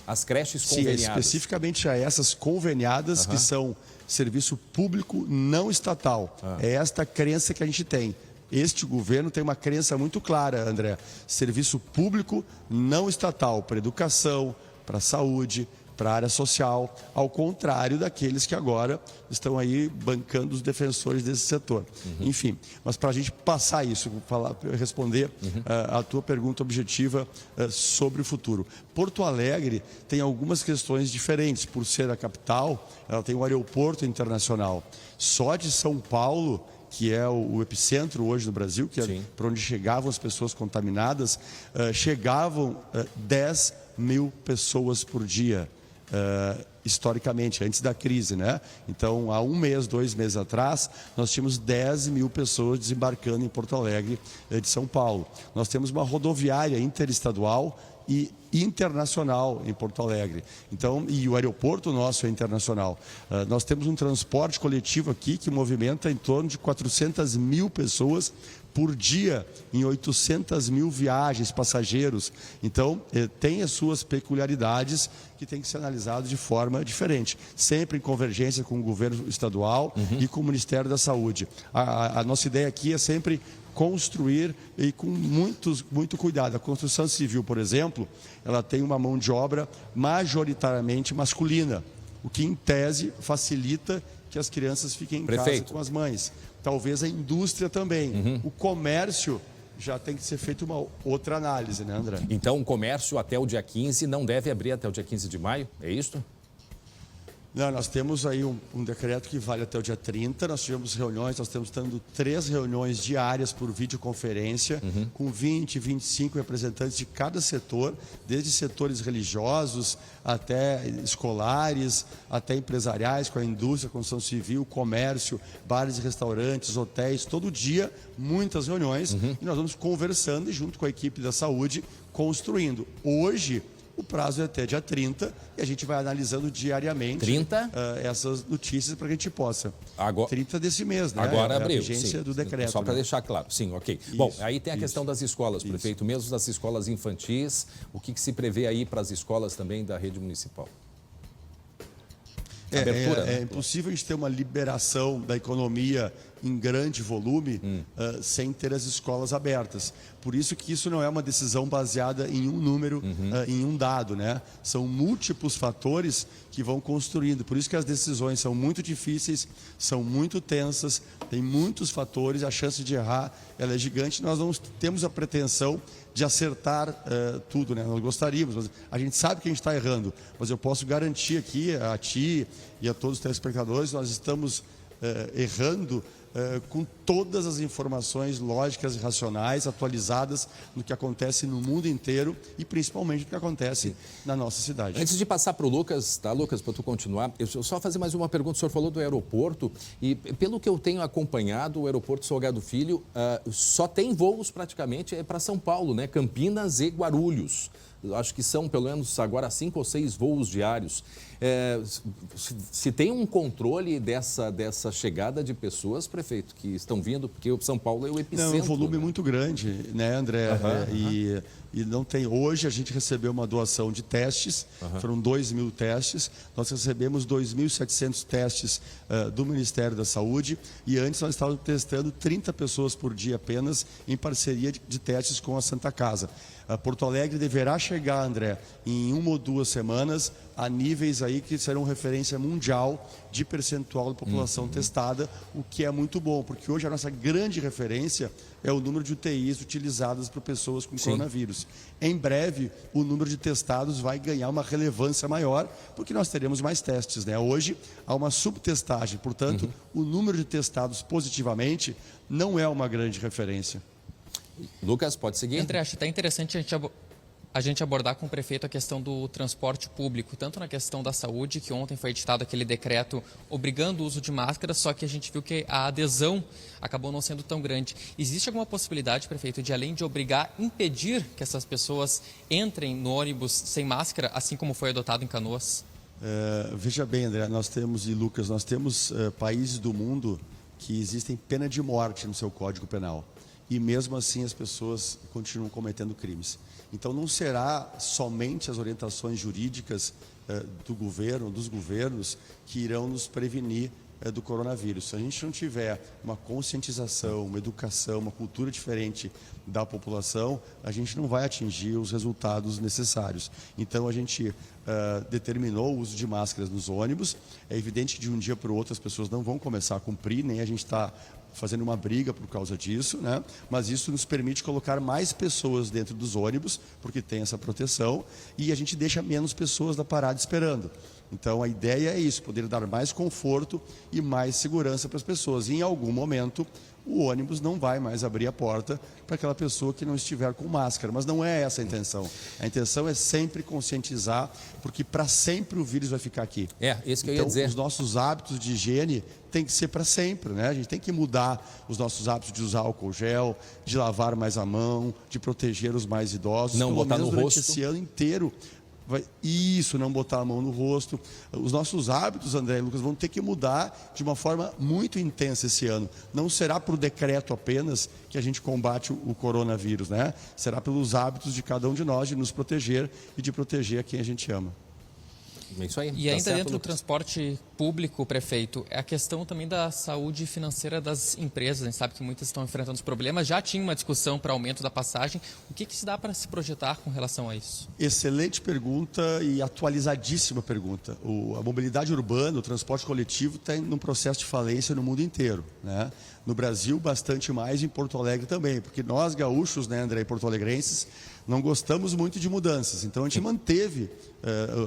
As creches conveniadas. Sim, especificamente a essas conveniadas, que são serviço público não estatal. É esta crença que a gente tem. Este governo tem uma crença muito clara, André. Serviço público não estatal para educação, para saúde, para a área social, ao contrário daqueles que agora estão aí bancando os defensores desse setor. Enfim, mas para a gente passar isso, responder a tua pergunta objetiva sobre o futuro. Porto Alegre tem algumas questões diferentes. Por ser a capital, ela tem um aeroporto internacional. Só de São Paulo, que é o epicentro hoje no Brasil, que é para onde chegavam as pessoas contaminadas, chegavam 10 mil pessoas por dia, historicamente, antes da crise, né? Então, há 1 mês, 2 meses atrás, nós tínhamos 10 mil pessoas desembarcando em Porto Alegre de São Paulo. Nós temos uma rodoviária interestadual e internacional em Porto Alegre. Então, e o aeroporto nosso é internacional. Nós temos um transporte coletivo aqui que movimenta em torno de 400 mil pessoas por dia, em 800 mil viagens, passageiros. Então, tem as suas peculiaridades que tem que ser analisado de forma diferente, sempre em convergência com o governo estadual e com o Ministério da Saúde. A nossa ideia aqui é sempre construir e com muito cuidado. A construção civil, por exemplo, ela tem uma mão de obra majoritariamente masculina, o que, em tese, facilita que as crianças fiquem em casa com as mães. Talvez a indústria também. O comércio já tem que ser feita uma outra análise, né, André? Então, o comércio até o dia 15 não deve abrir até o dia 15 de maio, é isso? Não, nós temos aí um decreto que vale até o dia 30, nós tivemos reuniões, nós estamos tendo 3 reuniões diárias por videoconferência, com 20, 25 representantes de cada setor, desde setores religiosos até escolares, até empresariais, com a indústria, construção civil, comércio, bares e restaurantes, hotéis, todo dia, muitas reuniões, e nós vamos conversando e junto com a equipe da saúde, construindo. Hoje, o prazo é até dia 30 e a gente vai analisando diariamente essas notícias para que a gente possa. 30 desse mês, né? Agora abriu, a vigência do decreto. Só para deixar claro. Sim, ok. Isso, bom, aí tem a questão das escolas, prefeito, mesmo das escolas infantis. O que se prevê aí para as escolas também da rede municipal? Abertura, né? É impossível a gente ter uma liberação da economia em grande volume sem ter as escolas abertas. Por isso que isso não é uma decisão baseada em um número, em um dado, né? São múltiplos fatores que vão construindo. Por isso que as decisões são muito difíceis, são muito tensas, tem muitos fatores, a chance de errar ela é gigante. Nós não temos a pretensão de acertar tudo, né? Nós gostaríamos, mas a gente sabe que a gente está errando, mas eu posso garantir aqui a ti e a todos os telespectadores, nós estamos errando com todas as informações lógicas e racionais atualizadas no que acontece no mundo inteiro e principalmente no que acontece na nossa cidade. Antes de passar para o Lucas, tá, Lucas, para tu continuar, eu só fazer mais uma pergunta. O senhor falou do aeroporto e, pelo que eu tenho acompanhado, o aeroporto Salgado Filho só tem voos praticamente para São Paulo, né? Campinas e Guarulhos. Acho que são, pelo menos agora, 5 ou 6 voos diários. Se tem um controle dessa chegada de pessoas, prefeito, que estão vindo, porque o São Paulo é o epicentro. É um volume muito grande, né, André? E não tem. Hoje a gente recebeu uma doação de testes, foram 2.000 testes. Nós recebemos 2.700 testes do Ministério da Saúde e antes nós estávamos testando 30 pessoas por dia apenas em parceria de testes com a Santa Casa. Porto Alegre deverá chegar, André, em 1 ou 2 semanas a níveis aí que serão referência mundial de percentual da população testada, o que é muito bom, porque hoje a nossa grande referência é o número de UTIs utilizadas por pessoas com coronavírus. Em breve, o número de testados vai ganhar uma relevância maior, porque nós teremos mais testes, né? Hoje há uma subtestagem, portanto, o número de testados positivamente não é uma grande referência. Lucas, pode seguir? André, acho até interessante a gente abordar com o prefeito a questão do transporte público, tanto na questão da saúde, que ontem foi editado aquele decreto obrigando o uso de máscaras, só que a gente viu que a adesão acabou não sendo tão grande. Existe alguma possibilidade, prefeito, de além de obrigar, impedir que essas pessoas entrem no ônibus sem máscara, assim como foi adotado em Canoas? Veja bem, André, nós temos, e Lucas, nós temos países do mundo que existem pena de morte no seu Código Penal. E mesmo assim as pessoas continuam cometendo crimes. Então não será somente as orientações jurídicas do governo, dos governos, que irão nos prevenir do coronavírus. Se a gente não tiver uma conscientização, uma educação, uma cultura diferente da população, a gente não vai atingir os resultados necessários. Então a gente determinou o uso de máscaras nos ônibus. É evidente que de um dia para o outro as pessoas não vão começar a cumprir, nem a gente está fazendo uma briga por causa disso, né? Mas isso nos permite colocar mais pessoas dentro dos ônibus, porque tem essa proteção, e a gente deixa menos pessoas na parada esperando. Então a ideia é isso, poder dar mais conforto e mais segurança para as pessoas. E em algum momento o ônibus não vai mais abrir a porta para aquela pessoa que não estiver com máscara. Mas não é essa a intenção. A intenção é sempre conscientizar, porque para sempre o vírus vai ficar aqui. Isso que eu ia dizer. Os nossos hábitos de higiene tem que ser para sempre, né? A gente tem que mudar os nossos hábitos de usar álcool gel, de lavar mais a mão, de proteger os mais idosos. Não botar no rosto. Esse ano inteiro. Isso, não botar a mão no rosto. Os nossos hábitos, André e Lucas, vão ter que mudar de uma forma muito intensa esse ano. Não será por decreto apenas que a gente combate o coronavírus, né? Será pelos hábitos de cada um de nós de nos proteger e de proteger a quem a gente ama. É isso aí. E ainda dentro do transporte público, prefeito, é a questão também da saúde financeira das empresas. A gente sabe que muitas estão enfrentando os problemas. Já tinha uma discussão para aumento da passagem. O que se dá para se projetar com relação a isso? Excelente pergunta e atualizadíssima pergunta. A mobilidade urbana, o transporte coletivo está num processo de falência no mundo inteiro, né? No Brasil, bastante mais, em Porto Alegre também, porque nós gaúchos, né, André, e porto-alegrenses, não gostamos muito de mudanças. Então a gente manteve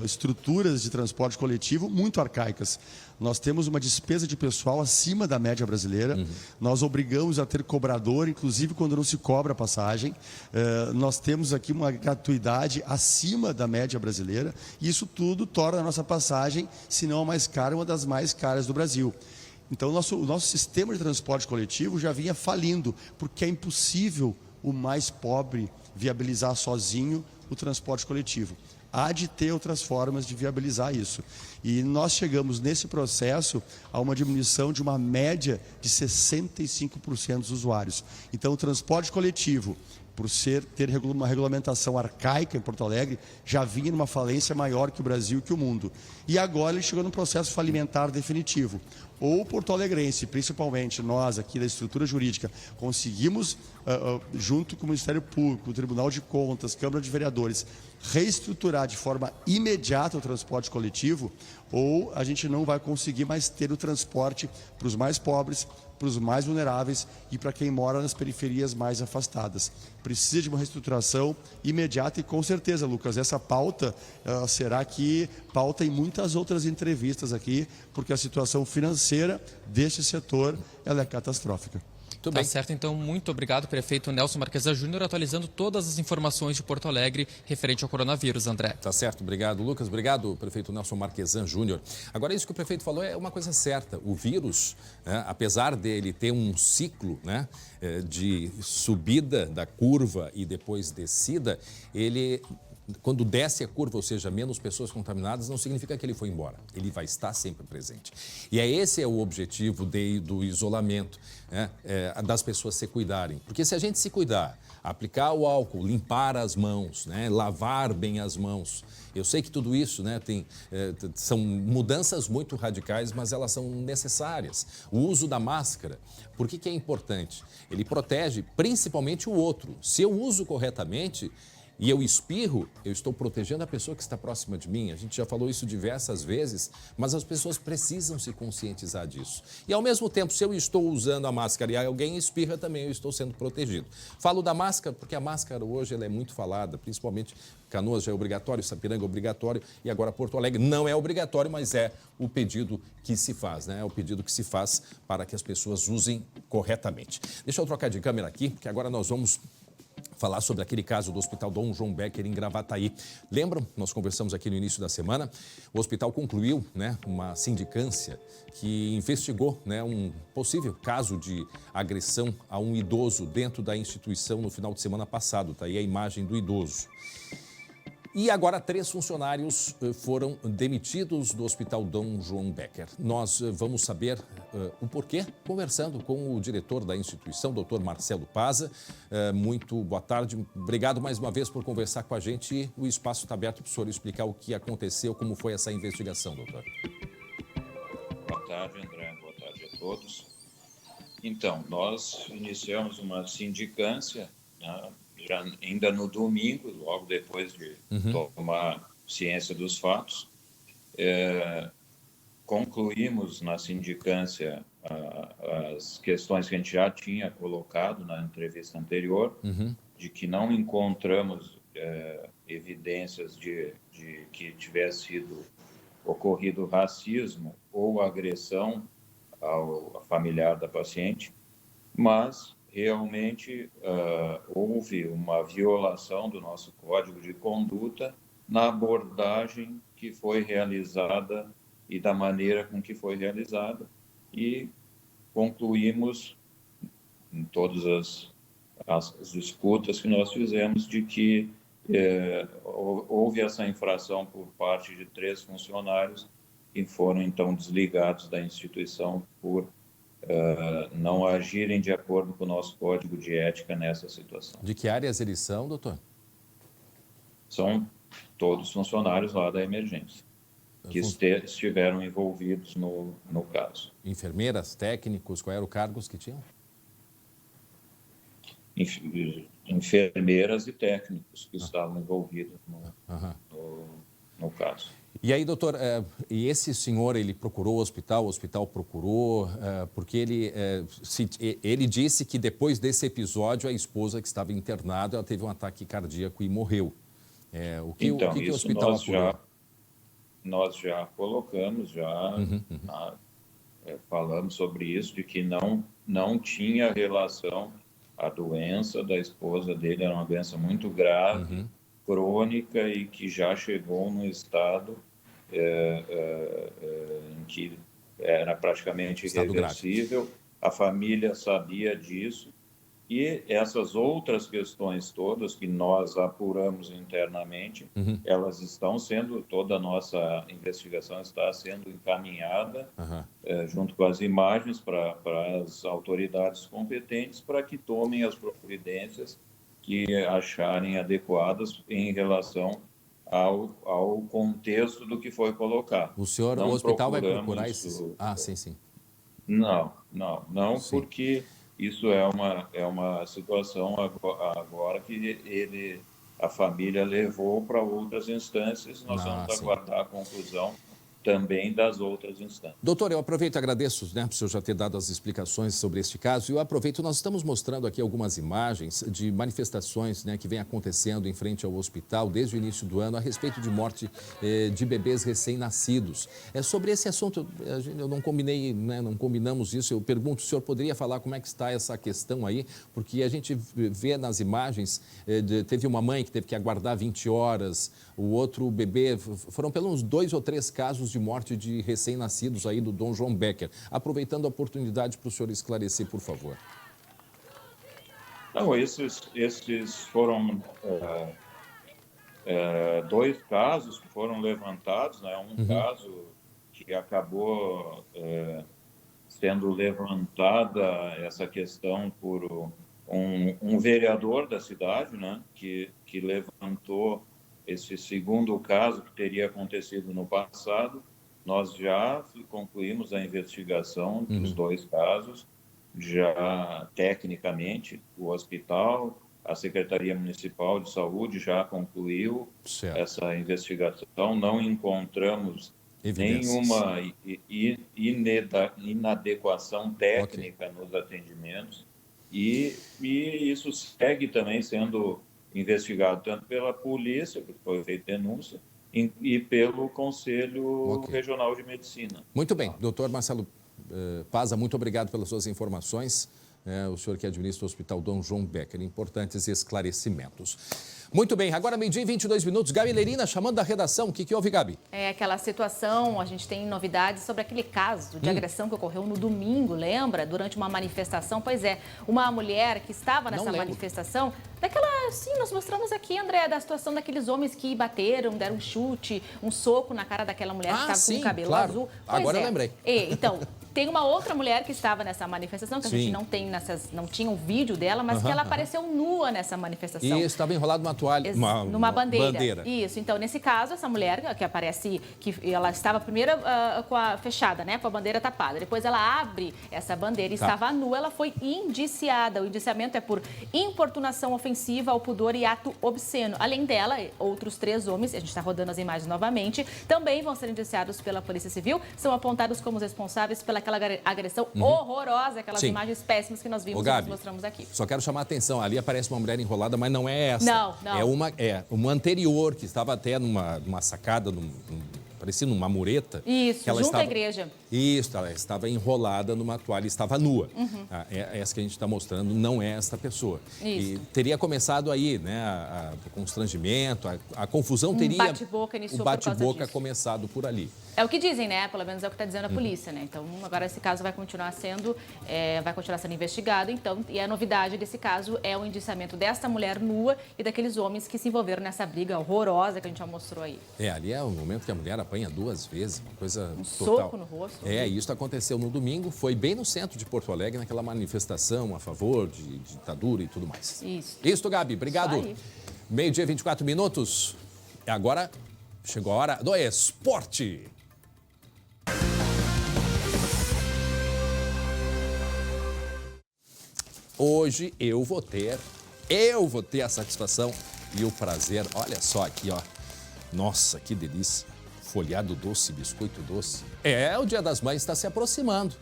estruturas de transporte coletivo muito arcaicas. Nós temos uma despesa de pessoal acima da média brasileira. Nós obrigamos a ter cobrador, inclusive quando não se cobra passagem. Nós temos aqui uma gratuidade acima da média brasileira. E isso tudo torna a nossa passagem, se não a mais cara, uma das mais caras do Brasil. Então, o nosso sistema de transporte coletivo já vinha falindo, porque é impossível o mais pobre viabilizar sozinho o transporte coletivo. Há de ter outras formas de viabilizar isso. E nós chegamos nesse processo a uma diminuição de uma média de 65% dos usuários. Então, o transporte coletivo, por ter uma regulamentação arcaica em Porto Alegre, já vinha numa falência maior que o Brasil e que o mundo. E agora ele chegou num processo falimentar definitivo. Ou o porto-alegrense, principalmente nós aqui da estrutura jurídica, conseguimos, junto com o Ministério Público, o Tribunal de Contas, Câmara de Vereadores, reestruturar de forma imediata o transporte coletivo, ou a gente não vai conseguir mais ter o transporte para os mais pobres, para os mais vulneráveis e para quem mora nas periferias mais afastadas. Precisa de uma reestruturação imediata e, com certeza, Lucas, essa pauta será que pauta em muitas outras entrevistas aqui, porque a situação financeira deste setor ela é catastrófica. Tá certo, então, muito obrigado, prefeito Nelson Marquesan Júnior, atualizando todas as informações de Porto Alegre referente ao coronavírus, André. Tá certo, obrigado, Lucas. Obrigado, prefeito Nelson Marquesan Júnior. Agora, isso que o prefeito falou é uma coisa certa. O vírus, né, apesar dele ter um ciclo, né, de subida da curva e depois descida, ele... Quando desce a curva, ou seja, menos pessoas contaminadas, não significa que ele foi embora. Ele vai estar sempre presente. E esse é o objetivo do isolamento, né? Das pessoas se cuidarem. Porque se a gente se cuidar, aplicar o álcool, limpar as mãos, né? Lavar bem as mãos. Eu sei que tudo isso, né, são mudanças muito radicais, mas elas são necessárias. O uso da máscara, por que é importante? Ele protege principalmente o outro. Se eu uso corretamente... e eu espirro, eu estou protegendo a pessoa que está próxima de mim. A gente já falou isso diversas vezes, mas as pessoas precisam se conscientizar disso. E, ao mesmo tempo, se eu estou usando a máscara e alguém espirra também, eu estou sendo protegido. Falo da máscara porque a máscara hoje ela é muito falada, principalmente Canoas já é obrigatório, Sapiranga é obrigatório e agora Porto Alegre não é obrigatório, mas é o pedido que se faz, né? É o pedido que se faz para que as pessoas usem corretamente. Deixa eu trocar de câmera aqui, porque agora nós vamos... falar sobre aquele caso do Hospital Dom João Becker em Gravataí. Lembram? Nós conversamos aqui no início da semana. O hospital concluiu, né, uma sindicância que investigou, né, um possível caso de agressão a um idoso dentro da instituição no final de semana passado. Está aí a imagem do idoso. E agora 3 funcionários foram demitidos do Hospital Dom João Becker. Nós vamos saber o porquê, conversando com o diretor da instituição, doutor Marcelo Paza. Muito boa tarde, obrigado mais uma vez por conversar com a gente. O espaço está aberto para o senhor explicar o que aconteceu, como foi essa investigação, doutor. Boa tarde, André, boa tarde a todos. Então, nós iniciamos uma sindicância, né? Já ainda no domingo, logo depois de tomar ciência dos fatos, concluímos na sindicância as questões que a gente já tinha colocado na entrevista anterior, de que não encontramos evidências de que tivesse sido ocorrido racismo ou agressão ao familiar da paciente, mas realmente houve uma violação do nosso código de conduta na abordagem que foi realizada e da maneira com que foi realizada, e concluímos em todas as escutas que nós fizemos de que houve essa infração por parte de 3 funcionários que foram então desligados da instituição por não agirem de acordo com o nosso código de ética nessa situação. De que áreas eles são, doutor? São todos funcionários lá da emergência que estiveram envolvidos no caso. Enfermeiras, técnicos, quais eram os cargos que tinham? Enfermeiras e técnicos que estavam envolvidos no caso. E aí, doutor, e esse senhor, ele procurou o hospital procurou, porque ele disse que depois desse episódio, a esposa que estava internada, ela teve um ataque cardíaco e morreu. O que o hospital apurou? Nós já colocamos, falamos sobre isso, de que não tinha relação. A doença da esposa dele era uma doença muito grave, crônica, e que já chegou num estado em que era praticamente irreversível. A família sabia disso, e essas outras questões todas que nós apuramos internamente, elas estão sendo, toda a nossa investigação está sendo encaminhada junto com as imagens para as autoridades competentes, para que tomem as providências que acharem adequadas em relação ao contexto do que foi colocado. O hospital vai procurar esses... sim. Não, porque isso é uma situação agora que a família levou para outras instâncias. Nós vamos aguardar a conclusão também das outras instâncias. Doutor, eu aproveito e agradeço, por o senhor já ter dado as explicações sobre este caso. E eu aproveito, nós estamos mostrando aqui algumas imagens de manifestações que vem acontecendo em frente ao hospital desde o início do ano a respeito de morte de bebês recém-nascidos. Sobre esse assunto, eu não combinei, não combinamos isso. Eu pergunto, o senhor poderia falar como é que está essa questão aí? Porque a gente vê nas imagens, teve uma mãe que teve que aguardar 20 horas, o outro bebê, foram pelo menos 2 ou 3 casos de morte de recém-nascidos aí do Dom João Becker. Aproveitando a oportunidade para o senhor esclarecer, por favor. Não, esses foram 2 casos que foram levantados, um caso que acabou sendo levantada essa questão por um vereador da cidade, que levantou esse segundo caso que teria acontecido no passado. Nós já concluímos a investigação dos 2 casos, já tecnicamente o hospital, a Secretaria Municipal de Saúde já concluiu essa investigação, não encontramos nenhuma inadequação técnica nos atendimentos, e isso segue também sendo investigado tanto pela polícia, porque foi feita denúncia, e pelo Conselho Regional de Medicina. Muito bem. Doutor Marcelo Paza, muito obrigado pelas suas informações. O senhor que administra o Hospital Dom João Becker. Importantes esclarecimentos. Muito bem, agora 12:22. Gabi Lerina chamando da redação. O que houve, Gabi? Aquela situação, a gente tem novidades sobre aquele caso de agressão que ocorreu no domingo, lembra? Durante uma manifestação. Pois é, uma mulher que estava nessa manifestação, nós mostramos aqui, André, da situação daqueles homens que bateram, deram um chute, um soco na cara daquela mulher que estava com o cabelo azul. Agora eu lembrei. Então, tem uma outra mulher que estava nessa manifestação, que a gente não tinha um vídeo dela, mas que ela apareceu nua nessa manifestação. E estava enrolada numa toalha, numa bandeira. Isso, então, nesse caso, essa mulher que aparece, que ela estava primeiro fechada, com a bandeira tapada. Depois ela abre essa bandeira e estava nua, ela foi indiciada. O indiciamento é por importunação ofensiva ao pudor e ato obsceno. Além dela, outros 3 homens, a gente está rodando as imagens novamente, também vão ser indiciados pela Polícia Civil, são apontados como responsáveis pela aquela agressão horrorosa, aquelas imagens péssimas que nós vimos e nós mostramos aqui. Só quero chamar a atenção, ali aparece uma mulher enrolada, mas não é essa. Não. É uma anterior, que estava até numa sacada, parecia uma mureta. Isso, que ela junto estava, à igreja. Isso, ela estava enrolada numa toalha, estava nua. Essa que a gente está mostrando não é esta pessoa. Isso. E teria começado aí, né, o constrangimento, a confusão teria... bate-boca iniciou o por causa bate-boca disso. começado por ali. É o que dizem, né? Pelo menos é o que está dizendo a polícia, né? Então, agora esse caso vai continuar sendo investigado. Então, e a novidade desse caso é o indiciamento desta mulher nua e daqueles homens que se envolveram nessa briga horrorosa que a gente já mostrou aí. Ali é o momento que a mulher apanha 2 vezes, uma coisa total. Soco no rosto. Isso aconteceu no domingo, foi bem no centro de Porto Alegre, naquela manifestação a favor de ditadura e tudo mais. Isso, Gabi, obrigado. 12h24. Agora chegou a hora do esporte. Hoje eu vou ter a satisfação e o prazer. Olha só aqui, ó. Nossa, que delícia. Folhado doce, biscoito doce. O Dia das Mães está se aproximando.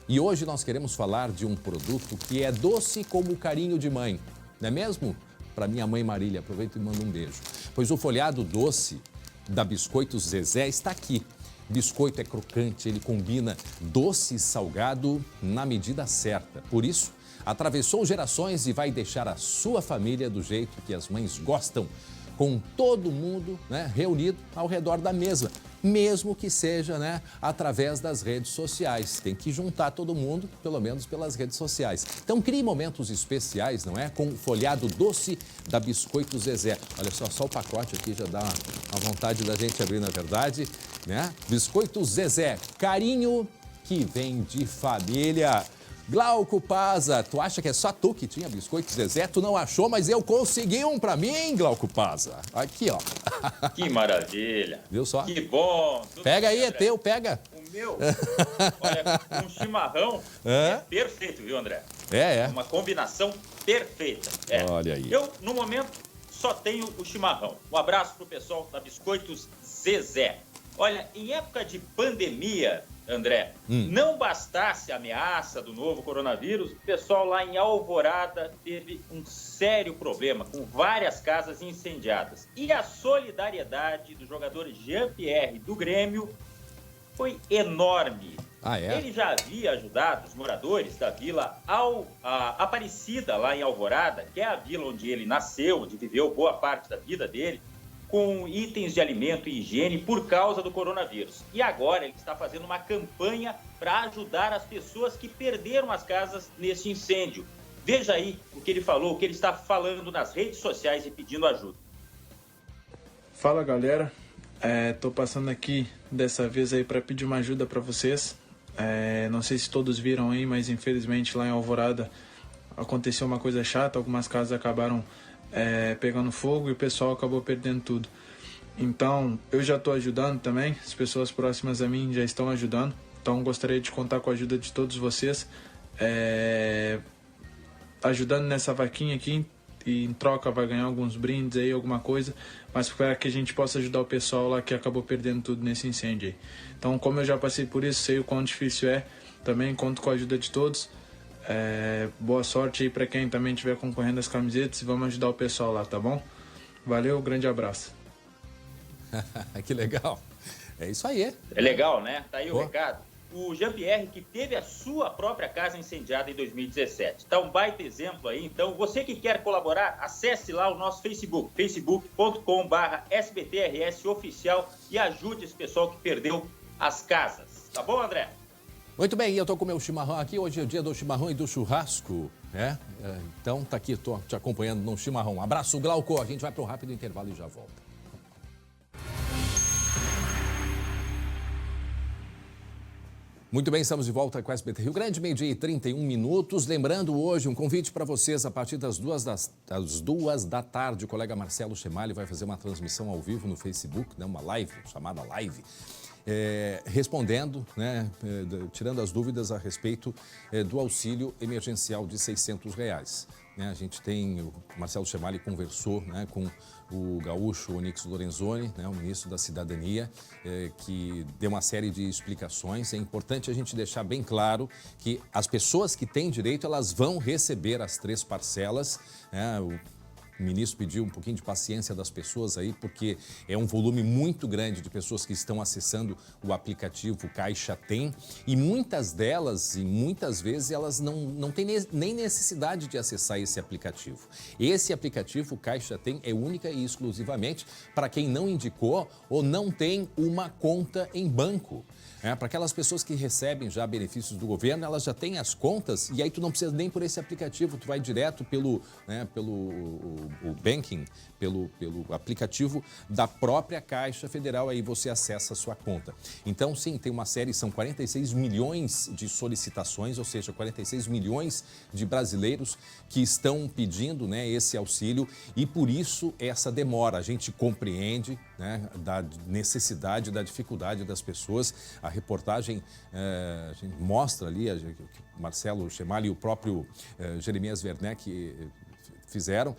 E hoje nós queremos falar de um produto que é doce como o carinho de mãe. Não é mesmo? Para minha mãe Marília, aproveito e mando um beijo. Pois o folhado doce da Biscoitos Zezé está aqui. Biscoito é crocante, ele combina doce e salgado na medida certa. Por isso, atravessou gerações e vai deixar a sua família do jeito que as mães gostam, com todo mundo, né, reunido ao redor da mesa, mesmo que seja, né, através das redes sociais. Tem que juntar todo mundo, pelo menos pelas redes sociais. Então crie momentos especiais, não é? Com o folhado doce da Biscoito Zezé. Olha só o pacote aqui já dá uma vontade da gente abrir, na verdade, né? Biscoito Zezé, carinho que vem de família. Glauco Paza, tu acha que é só tu que tinha Biscoito Zezé? Tu não achou, mas eu consegui um pra mim, Glauco Paza. Aqui, ó. Que maravilha. Viu só? Que bom. Pega aí, é teu, pega. O meu, olha, um chimarrão é perfeito, viu, André? Uma combinação perfeita. Olha aí. Eu, no momento, só tenho o chimarrão. Um abraço pro pessoal da Biscoitos Zezé. Olha, em época de pandemia, André, não bastasse a ameaça do novo coronavírus, o pessoal lá em Alvorada teve um sério problema, com várias casas incendiadas. E a solidariedade do jogador Jean-Pierre do Grêmio foi enorme. Ele já havia ajudado os moradores da Vila Aparecida, lá em Alvorada, que é a vila onde ele nasceu, onde viveu boa parte da vida dele, com itens de alimento e higiene por causa do coronavírus. E agora ele está fazendo uma campanha para ajudar as pessoas que perderam as casas nesse incêndio. Veja aí o que ele falou, o que ele está falando nas redes sociais e pedindo ajuda. Fala, galera. Tô passando aqui dessa vez aí para pedir uma ajuda para vocês. Não sei se todos viram aí, mas infelizmente lá em Alvorada aconteceu uma coisa chata. Algumas casas acabaram pegando fogo e o pessoal acabou perdendo tudo. Então, eu já estou ajudando também, as pessoas próximas a mim já estão ajudando, então gostaria de contar com a ajuda de todos vocês, ajudando nessa vaquinha aqui, e em troca vai ganhar alguns brindes aí, alguma coisa, mas para que a gente possa ajudar o pessoal lá que acabou perdendo tudo nesse incêndio aí. Então, como eu já passei por isso, sei o quão difícil é, também conto com a ajuda de todos. Boa sorte aí para quem também estiver concorrendo às camisetas e vamos ajudar o pessoal lá, tá bom? Valeu, grande abraço. Que legal. É isso aí. É legal, né? Tá aí o recado. O Jean-Pierre, que teve a sua própria casa incendiada em 2017. Tá um baita exemplo aí. Então, você que quer colaborar, acesse lá o nosso Facebook, facebook.com/SBTRS oficial e ajude esse pessoal que perdeu as casas. Tá bom, André? Muito bem, eu tô com o meu chimarrão aqui. Hoje é o dia do chimarrão e do churrasco, então tá aqui, tô te acompanhando no chimarrão. Um abraço, Glauco. A gente vai para um rápido intervalo e já volta. Muito bem, estamos de volta com a SBT Rio Grande, 12h31. Lembrando hoje um convite para vocês a partir das 2 da tarde. O colega Marcelo Chemali vai fazer uma transmissão ao vivo no Facebook, né, uma live, chamada live. Respondendo, né, tirando as dúvidas a respeito do auxílio emergencial de R$600. A gente tem, o Marcelo Chemali conversou, né, com o gaúcho Onyx Lorenzoni, né, o ministro da Cidadania, que deu uma série de explicações. É importante a gente deixar bem claro que as pessoas que têm direito, elas vão receber as 3 parcelas, O ministro pediu um pouquinho de paciência das pessoas aí, porque é um volume muito grande de pessoas que estão acessando o aplicativo Caixa Tem e muitas delas, e muitas vezes, elas não têm nem necessidade de acessar esse aplicativo. Esse aplicativo Caixa Tem é única e exclusivamente para quem não indicou ou não tem uma conta em banco. Para aquelas pessoas que recebem já benefícios do governo, elas já têm as contas e aí tu não precisa nem por esse aplicativo, tu vai direto pelo banking, pelo aplicativo da própria Caixa Federal, aí você acessa a sua conta. Então, sim, tem uma série, são 46 milhões de solicitações, ou seja, 46 milhões de brasileiros que estão pedindo, né, esse auxílio e por isso essa demora. A gente compreende, né, da necessidade, da dificuldade das pessoas. A reportagem a gente mostra ali, Marcelo Chemali e o próprio Jeremias Werneck fizeram,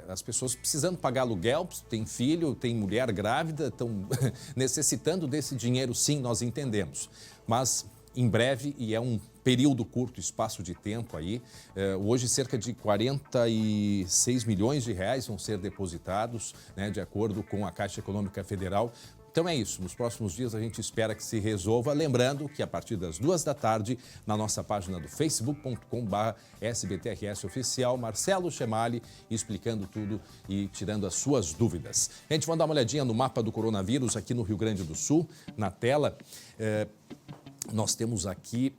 as pessoas precisando pagar aluguel, tem filho, tem mulher grávida, estão necessitando desse dinheiro, sim, nós entendemos. Mas em breve, e é um período curto, espaço de tempo aí, hoje cerca de 46 milhões de reais vão ser depositados, né, de acordo com a Caixa Econômica Federal. Então é isso, nos próximos dias a gente espera que se resolva, lembrando que a partir das 2 da tarde, na nossa página do facebook.com/SBTRS Oficial, Marcelo Chemali explicando tudo e tirando as suas dúvidas. A gente vai dar uma olhadinha no mapa do coronavírus aqui no Rio Grande do Sul, na tela. Nós temos aqui,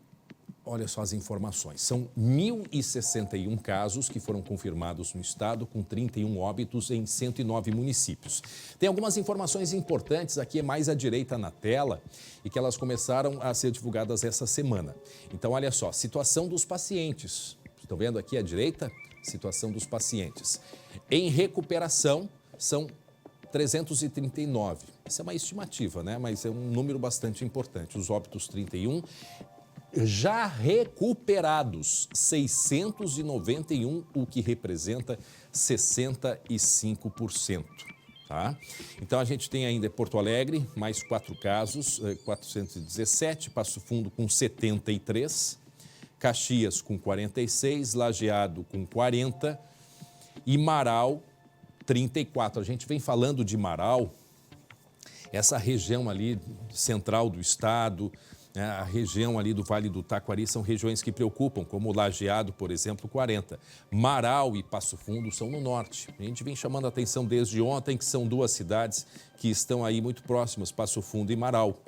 olha só as informações, são 1.061 casos que foram confirmados no estado, com 31 óbitos em 109 municípios. Tem algumas informações importantes aqui, mais à direita na tela, e que elas começaram a ser divulgadas essa semana. Então, olha só, situação dos pacientes. Estão vendo aqui à direita? Situação dos pacientes. Em recuperação, são 339. Isso é uma estimativa, né? Mas é um número bastante importante. Os óbitos, 31. Já recuperados, 691, o que representa 65%. Tá? Então, a gente tem ainda Porto Alegre, mais 4 casos, 417, Passo Fundo com 73, Caxias com 46, Lajeado com 40 e Marau, 34. A gente vem falando de Marau, essa região ali central do estado, a região ali do Vale do Taquari são regiões que preocupam, como Lajeado, por exemplo, 40. Marau e Passo Fundo são no norte. A gente vem chamando a atenção desde ontem que são 2 cidades que estão aí muito próximas, Passo Fundo e Marau.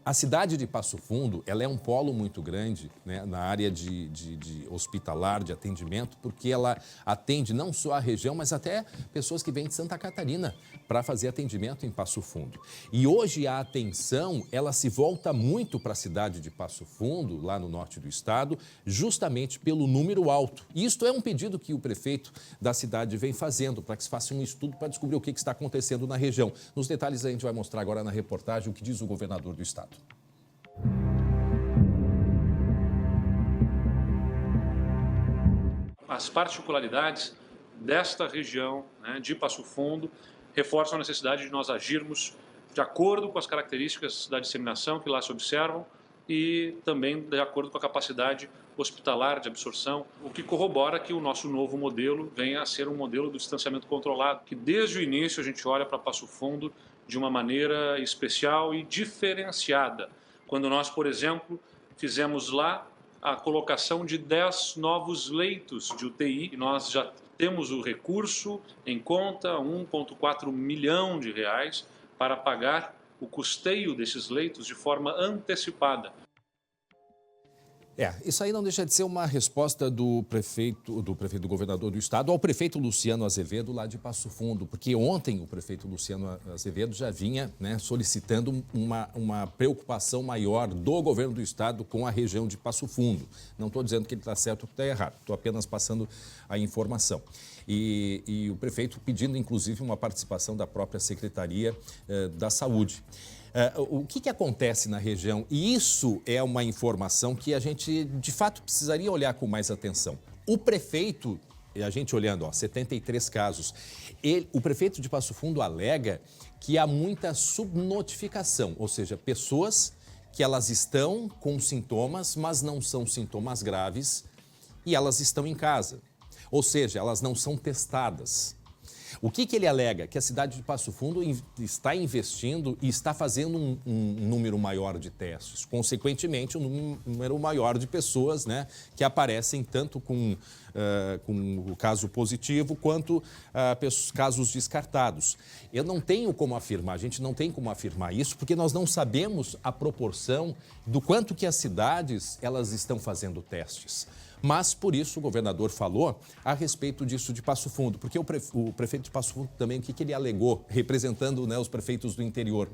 A cidade de Passo Fundo, ela é um polo muito grande, né, na área de hospitalar, de atendimento, porque ela atende não só a região, mas até pessoas que vêm de Santa Catarina para fazer atendimento em Passo Fundo. E hoje a atenção, ela se volta muito para a cidade de Passo Fundo, lá no norte do estado, justamente pelo número alto. E isto é um pedido que o prefeito da cidade vem fazendo, para que se faça um estudo para descobrir o que está acontecendo na região. Nos detalhes a gente vai mostrar agora na reportagem o que diz o governador do estado. As particularidades desta região, né, de Passo Fundo, reforçam a necessidade de nós agirmos de acordo com as características da disseminação que lá se observam e também de acordo com a capacidade hospitalar de absorção, o que corrobora que o nosso novo modelo venha a ser um modelo do distanciamento controlado, que desde o início a gente olha para Passo Fundo de uma maneira especial e diferenciada. Quando nós, por exemplo, fizemos lá a colocação de 10 novos leitos de UTI, e nós já temos o recurso em conta, 1,4 milhão de reais, para pagar o custeio desses leitos de forma antecipada. Isso aí não deixa de ser uma resposta do governador do estado ao prefeito Luciano Azevedo lá de Passo Fundo, porque ontem o prefeito Luciano Azevedo já vinha, né, solicitando uma preocupação maior do governo do estado com a região de Passo Fundo. Não estou dizendo que ele está certo ou que está errado, estou apenas passando a informação. E o prefeito pedindo, inclusive, uma participação da própria Secretaria da Saúde. O que acontece na região? E isso é uma informação que a gente, de fato, precisaria olhar com mais atenção. O prefeito, a gente olhando, 73 casos, o prefeito de Passo Fundo alega que há muita subnotificação, ou seja, pessoas que elas estão com sintomas, mas não são sintomas graves e elas estão em casa. Ou seja, elas não são testadas. O que ele alega? Que a cidade de Passo Fundo está investindo e está fazendo um número maior de testes. Consequentemente, um número maior de pessoas, né, que aparecem tanto com o caso positivo quanto casos descartados. Eu não tenho como afirmar, a gente não tem como afirmar isso, porque nós não sabemos a proporção do quanto que as cidades elas estão fazendo testes. Mas, por isso, o governador falou a respeito disso de Passo Fundo, porque o prefeito de Passo Fundo também, o que ele alegou, representando, né, os prefeitos do interior?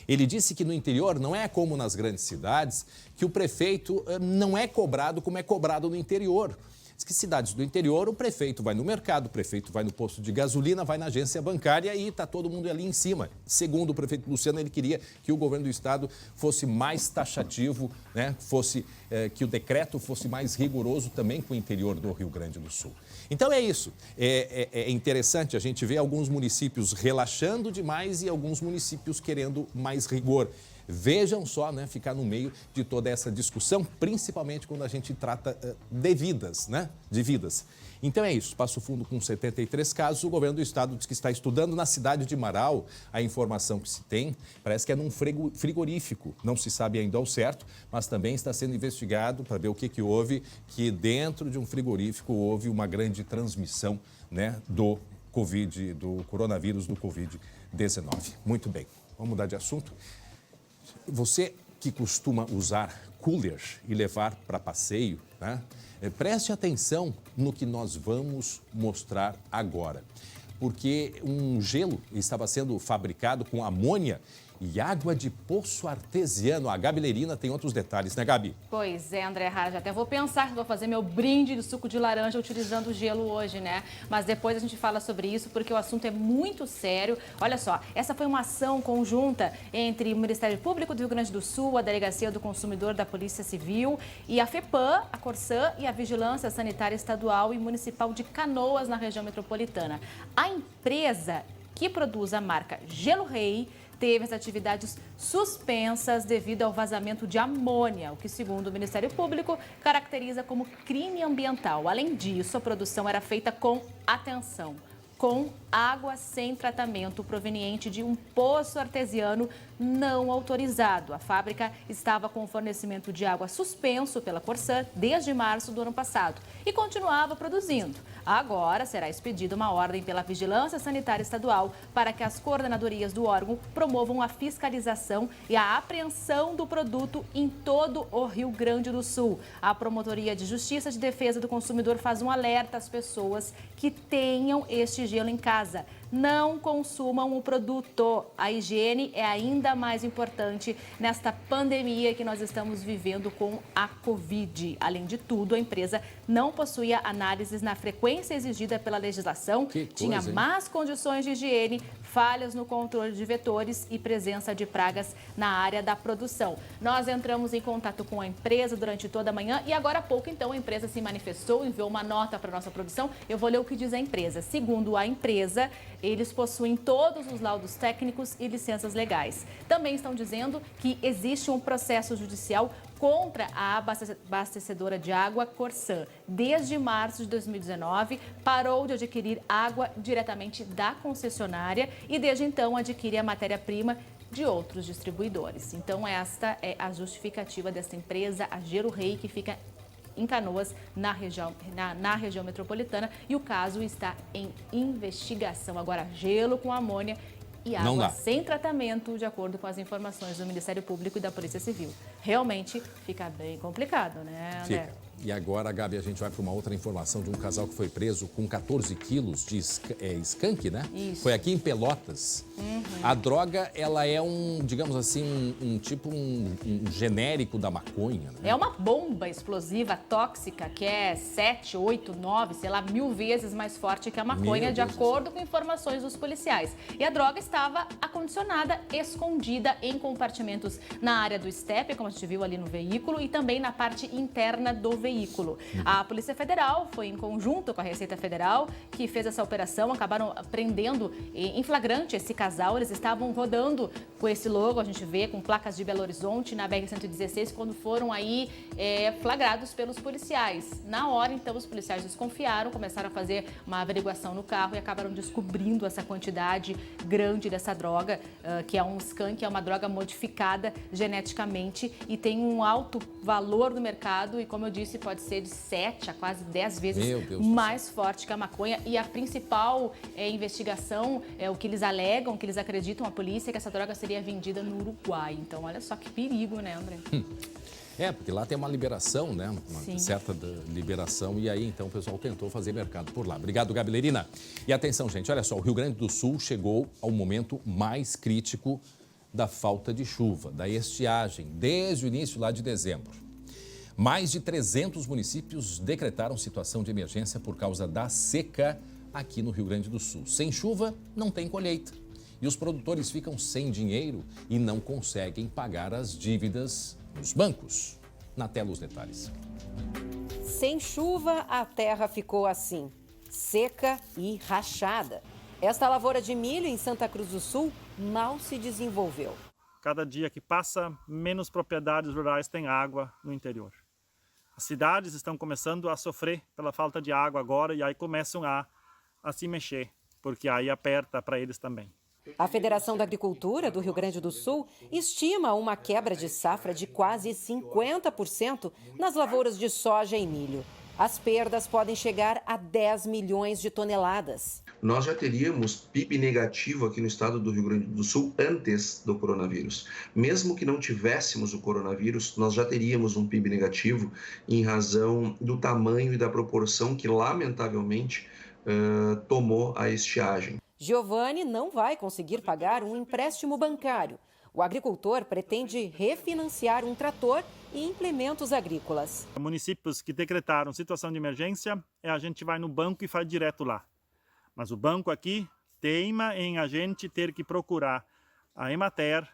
Ele disse que no interior não é como nas grandes cidades, que o prefeito não é cobrado como é cobrado no interior. Diz que cidades do interior, o prefeito vai no mercado, o prefeito vai no posto de gasolina, vai na agência bancária e está todo mundo ali em cima. Segundo o prefeito Luciano, ele queria que o governo do estado fosse mais taxativo, né? Que o decreto fosse mais rigoroso também com o interior do Rio Grande do Sul. Então é isso. É interessante a gente ver alguns municípios relaxando demais e alguns municípios querendo mais rigor. Vejam só, né, ficar no meio de toda essa discussão, principalmente quando a gente trata de vidas, né, de vidas. Então é isso, Passo Fundo com 73 casos, o governo do estado diz que está estudando na cidade de Marau, a informação que se tem, parece que é num frigorífico, não se sabe ainda ao certo, mas também está sendo investigado para ver o que houve, que dentro de um frigorífico houve uma grande transmissão, né, do coronavírus, do Covid-19. Muito bem, vamos mudar de assunto. Você que costuma usar cooler e levar para passeio, né? Preste atenção no que nós vamos mostrar agora. Porque um gelo estava sendo fabricado com amônia e água de poço artesiano. A Gabi Lerina tem outros detalhes, né, Gabi? Pois é, André Rara, já até vou pensar que vou fazer meu brinde de suco de laranja utilizando gelo hoje, né? Mas depois a gente fala sobre isso porque o assunto é muito sério. Olha só, essa foi uma ação conjunta entre o Ministério Público do Rio Grande do Sul, a Delegacia do Consumidor da Polícia Civil e a FEPAM, a Corsã e a Vigilância Sanitária Estadual e Municipal de Canoas, na região metropolitana. A empresa que produz a marca Gelo Rei teve as atividades suspensas devido ao vazamento de amônia, o que, segundo o Ministério Público, caracteriza como crime ambiental. Além disso, a produção era feita com, atenção, com água sem tratamento proveniente de um poço artesiano não autorizado. A fábrica estava com o fornecimento de água suspenso pela Corsã desde março do ano passado e continuava produzindo. Agora será expedida uma ordem pela Vigilância Sanitária Estadual para que as coordenadorias do órgão promovam a fiscalização e a apreensão do produto em todo o Rio Grande do Sul. A Promotoria de Justiça de Defesa do Consumidor faz um alerta às pessoas que tenham este gelo em casa. Não consumam o produto. A higiene é ainda mais importante nesta pandemia que nós estamos vivendo com a Covid. Além de tudo, a empresa não possuía análises na frequência exigida pela legislação, tinha más condições de higiene, falhas no controle de vetores e presença de pragas na área da produção. Nós entramos em contato com a empresa durante toda a manhã e agora há pouco, então, a empresa se manifestou, enviou uma nota para a nossa produção. Eu vou ler o que diz a empresa. Segundo a empresa, eles possuem todos os laudos técnicos e licenças legais. Também estão dizendo que existe um processo judicial contra a abastecedora de água Corsã. Desde março de 2019, parou de adquirir água diretamente da concessionária e desde então adquire a matéria-prima de outros distribuidores. Então esta é a justificativa desta empresa, a Gelo Rei, que fica em Canoas, na região metropolitana, e o caso está em investigação. Agora, gelo com amônia e água sem tratamento, de acordo com as informações do Ministério Público e da Polícia Civil. Realmente fica bem complicado, né, André? Fica. E agora, Gabi, a gente vai para uma outra informação de um casal que foi preso com 14 quilos de skunk, né? Isso. Foi aqui em Pelotas. A droga, ela é digamos assim, um genérico da maconha, né? É uma bomba explosiva tóxica que é 7, 8, 9, sei lá, 1000 vezes mais forte que a maconha, de acordo com informações dos policiais. E a droga estava acondicionada, escondida em compartimentos na área do estepe, como a gente viu ali no veículo, e também na parte interna do veículo. A Polícia Federal foi em conjunto com a Receita Federal que fez essa operação, acabaram prendendo em flagrante esse casal. Eles estavam rodando com esse logo, a gente vê com placas de Belo Horizonte na BR-116, quando foram aí flagrados pelos policiais. Na hora, então, os policiais desconfiaram, começaram a fazer uma averiguação no carro e acabaram descobrindo essa quantidade grande dessa droga, que é um skunk, é uma droga modificada geneticamente e tem um alto valor no mercado e, como eu disse, pode ser de 7 a quase 10 vezes mais forte que a maconha. E a principal investigação, o que eles alegam, o que eles acreditam, a polícia, é que essa droga seria vendida no Uruguai. Então, olha só que perigo, né, André? Porque lá tem uma liberação, né? Uma certa liberação, e aí então o pessoal tentou fazer mercado por lá. Obrigado, Gabi Lerina. E atenção, gente, olha só, o Rio Grande do Sul chegou ao momento mais crítico da falta de chuva, da estiagem, desde o início lá de dezembro. Mais de 300 municípios decretaram situação de emergência por causa da seca aqui no Rio Grande do Sul. Sem chuva, não tem colheita. E os produtores ficam sem dinheiro e não conseguem pagar as dívidas nos bancos. Na tela, os detalhes. Sem chuva, a terra ficou assim, seca e rachada. Esta lavoura de milho em Santa Cruz do Sul mal se desenvolveu. Cada dia que passa, menos propriedades rurais têm água no interior. As cidades estão começando a sofrer pela falta de água agora e aí começam a se mexer, porque aí aperta para eles também. A Federação da Agricultura do Rio Grande do Sul estima uma quebra de safra de quase 50% nas lavouras de soja e milho. As perdas podem chegar a 10 milhões de toneladas. Nós já teríamos PIB negativo aqui no estado do Rio Grande do Sul antes do coronavírus. Mesmo que não tivéssemos o coronavírus, nós já teríamos um PIB negativo em razão do tamanho e da proporção que, lamentavelmente, tomou a estiagem. Giovanni não vai conseguir pagar um empréstimo bancário. O agricultor pretende refinanciar um trator e implementos agrícolas. Municípios que decretaram situação de emergência, a gente vai no banco e faz direto lá. Mas o banco aqui teima em a gente ter que procurar a Emater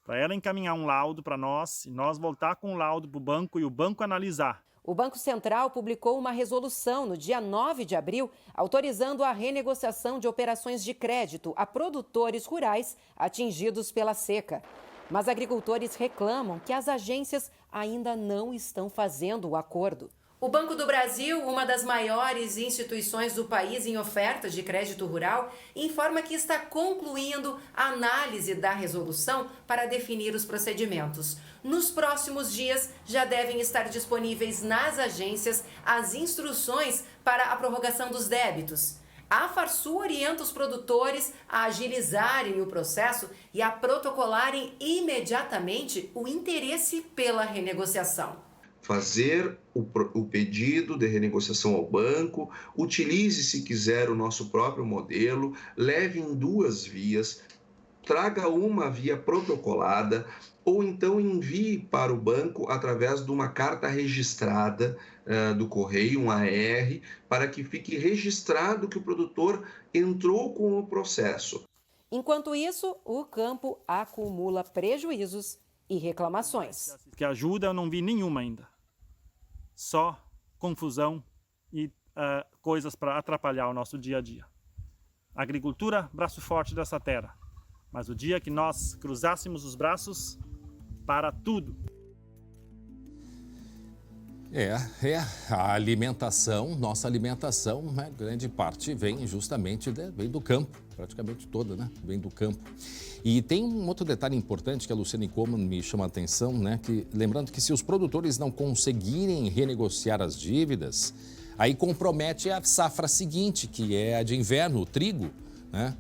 para ela encaminhar um laudo para nós e nós voltar com o laudo para o banco e o banco analisar. O Banco Central publicou uma resolução no dia 9 de abril autorizando a renegociação de operações de crédito a produtores rurais atingidos pela seca. Mas agricultores reclamam que as agências ainda não estão fazendo o acordo. O Banco do Brasil, uma das maiores instituições do país em ofertas de crédito rural, informa que está concluindo a análise da resolução para definir os procedimentos. Nos próximos dias, já devem estar disponíveis nas agências as instruções para a prorrogação dos débitos. A Farsul orienta os produtores a agilizarem o processo e a protocolarem imediatamente o interesse pela renegociação. Fazer o pedido de renegociação ao banco, utilize, se quiser, o nosso próprio modelo, leve em 2 vias, traga uma via protocolada ou então envie para o banco através de uma carta registrada do correio, um AR, para que fique registrado que o produtor entrou com o processo. Enquanto isso, o campo acumula prejuízos e reclamações. Que ajuda eu não vi nenhuma ainda. Só confusão e coisas para atrapalhar o nosso dia a dia. Agricultura, braço forte dessa terra. Mas o dia que nós cruzássemos os braços, para tudo. A alimentação, nossa alimentação, né, grande parte vem justamente vem do campo, praticamente toda, né? Vem do campo. E tem um outro detalhe importante que a Luciane Coman me chama a atenção, né? Que, lembrando que se os produtores não conseguirem renegociar as dívidas, aí compromete a safra seguinte, que é a de inverno, o trigo, né?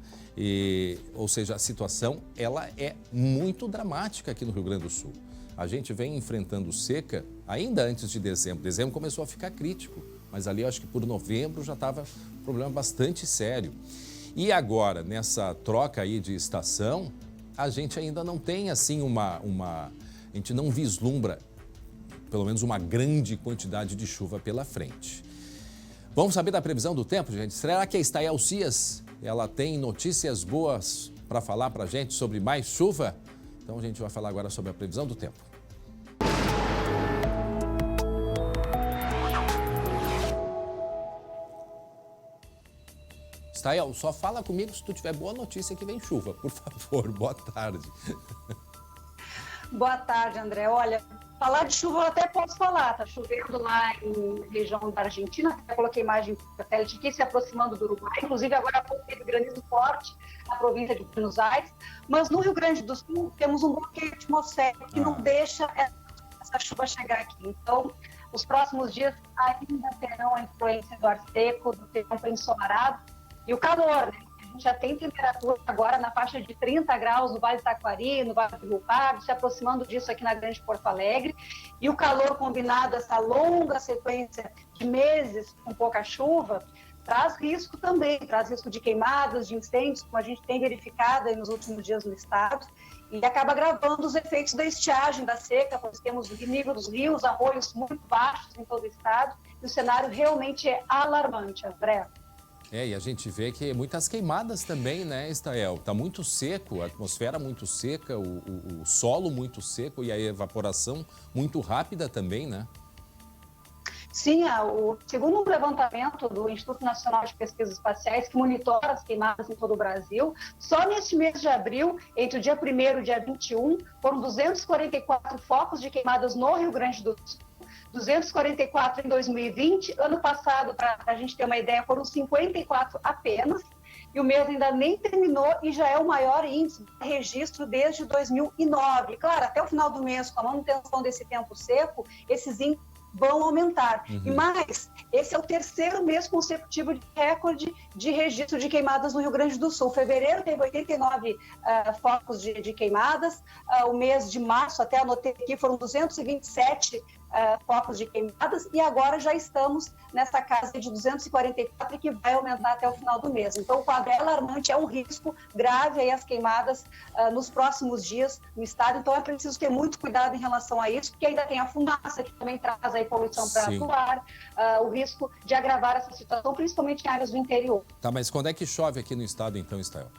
Ou seja, a situação ela é muito dramática aqui no Rio Grande do Sul. A gente vem enfrentando seca ainda antes de dezembro. Dezembro começou a ficar crítico, mas ali eu acho que por novembro já estava um problema bastante sério. E agora, nessa troca aí de estação, a gente ainda não tem assim a gente não vislumbra pelo menos uma grande quantidade de chuva pela frente. Vamos saber da previsão do tempo, gente? Será que a Estael Cias, ela tem notícias boas para falar para a gente sobre mais chuva? Então a gente vai falar agora sobre a previsão do tempo. Stael, só fala comigo se tu tiver boa notícia que vem chuva, por favor. Boa tarde. Boa tarde, André. Olha, falar de chuva eu até posso falar. Tá chovendo lá em região da Argentina. Até coloquei imagem satélite aqui, se aproximando do Uruguai. Inclusive, agora há pouco teve granizo forte na província de Buenos Aires. Mas no Rio Grande do Sul temos um bloqueio atmosférico que não deixa essa chuva chegar aqui. Então, os próximos dias ainda terão a influência do ar seco, do tempo ensolarado e o calor, né? A gente já tem temperatura agora na faixa de 30 graus no Vale do Taquari, no Vale do Rio Pardo, se aproximando disso aqui na Grande Porto Alegre. E o calor combinado, essa longa sequência de meses com pouca chuva, traz risco também, traz risco de queimadas, de incêndios, como a gente tem verificado aí nos últimos dias no estado, e acaba agravando os efeitos da estiagem, da seca, pois temos o nível dos rios, arroios muito baixos em todo o estado, e o cenário realmente é alarmante, André. E a gente vê que muitas queimadas também, né, Stael? Está muito seco, a atmosfera muito seca, o solo muito seco e a evaporação muito rápida também, né? Sim, segundo um levantamento do Instituto Nacional de Pesquisas Espaciais, que monitora as queimadas em todo o Brasil, só neste mês de abril, entre o dia 1º e o dia 21, foram 244 focos de queimadas no Rio Grande do Sul, 244 em 2020, ano passado, para a gente ter uma ideia, foram 54 apenas, e o mês ainda nem terminou e já é o maior índice de registro desde 2009. Claro, até o final do mês, com a manutenção desse tempo seco, esses índices vão aumentar. E mais, esse é o 3º mês consecutivo de recorde de registro de queimadas no Rio Grande do Sul. Fevereiro teve 89 focos de queimadas, o mês de março, até anotei aqui, foram 227 focos de queimadas, e agora já estamos nessa casa de 244, que vai aumentar até o final do mês. Então, o quadro é alarmante, é um risco grave aí as queimadas nos próximos dias no estado. Então, é preciso ter muito cuidado em relação a isso, porque ainda tem a fumaça, que também traz aí poluição para o ar, o risco de agravar essa situação, principalmente em áreas do interior. Tá, mas quando é que chove aqui no estado, então, Stael?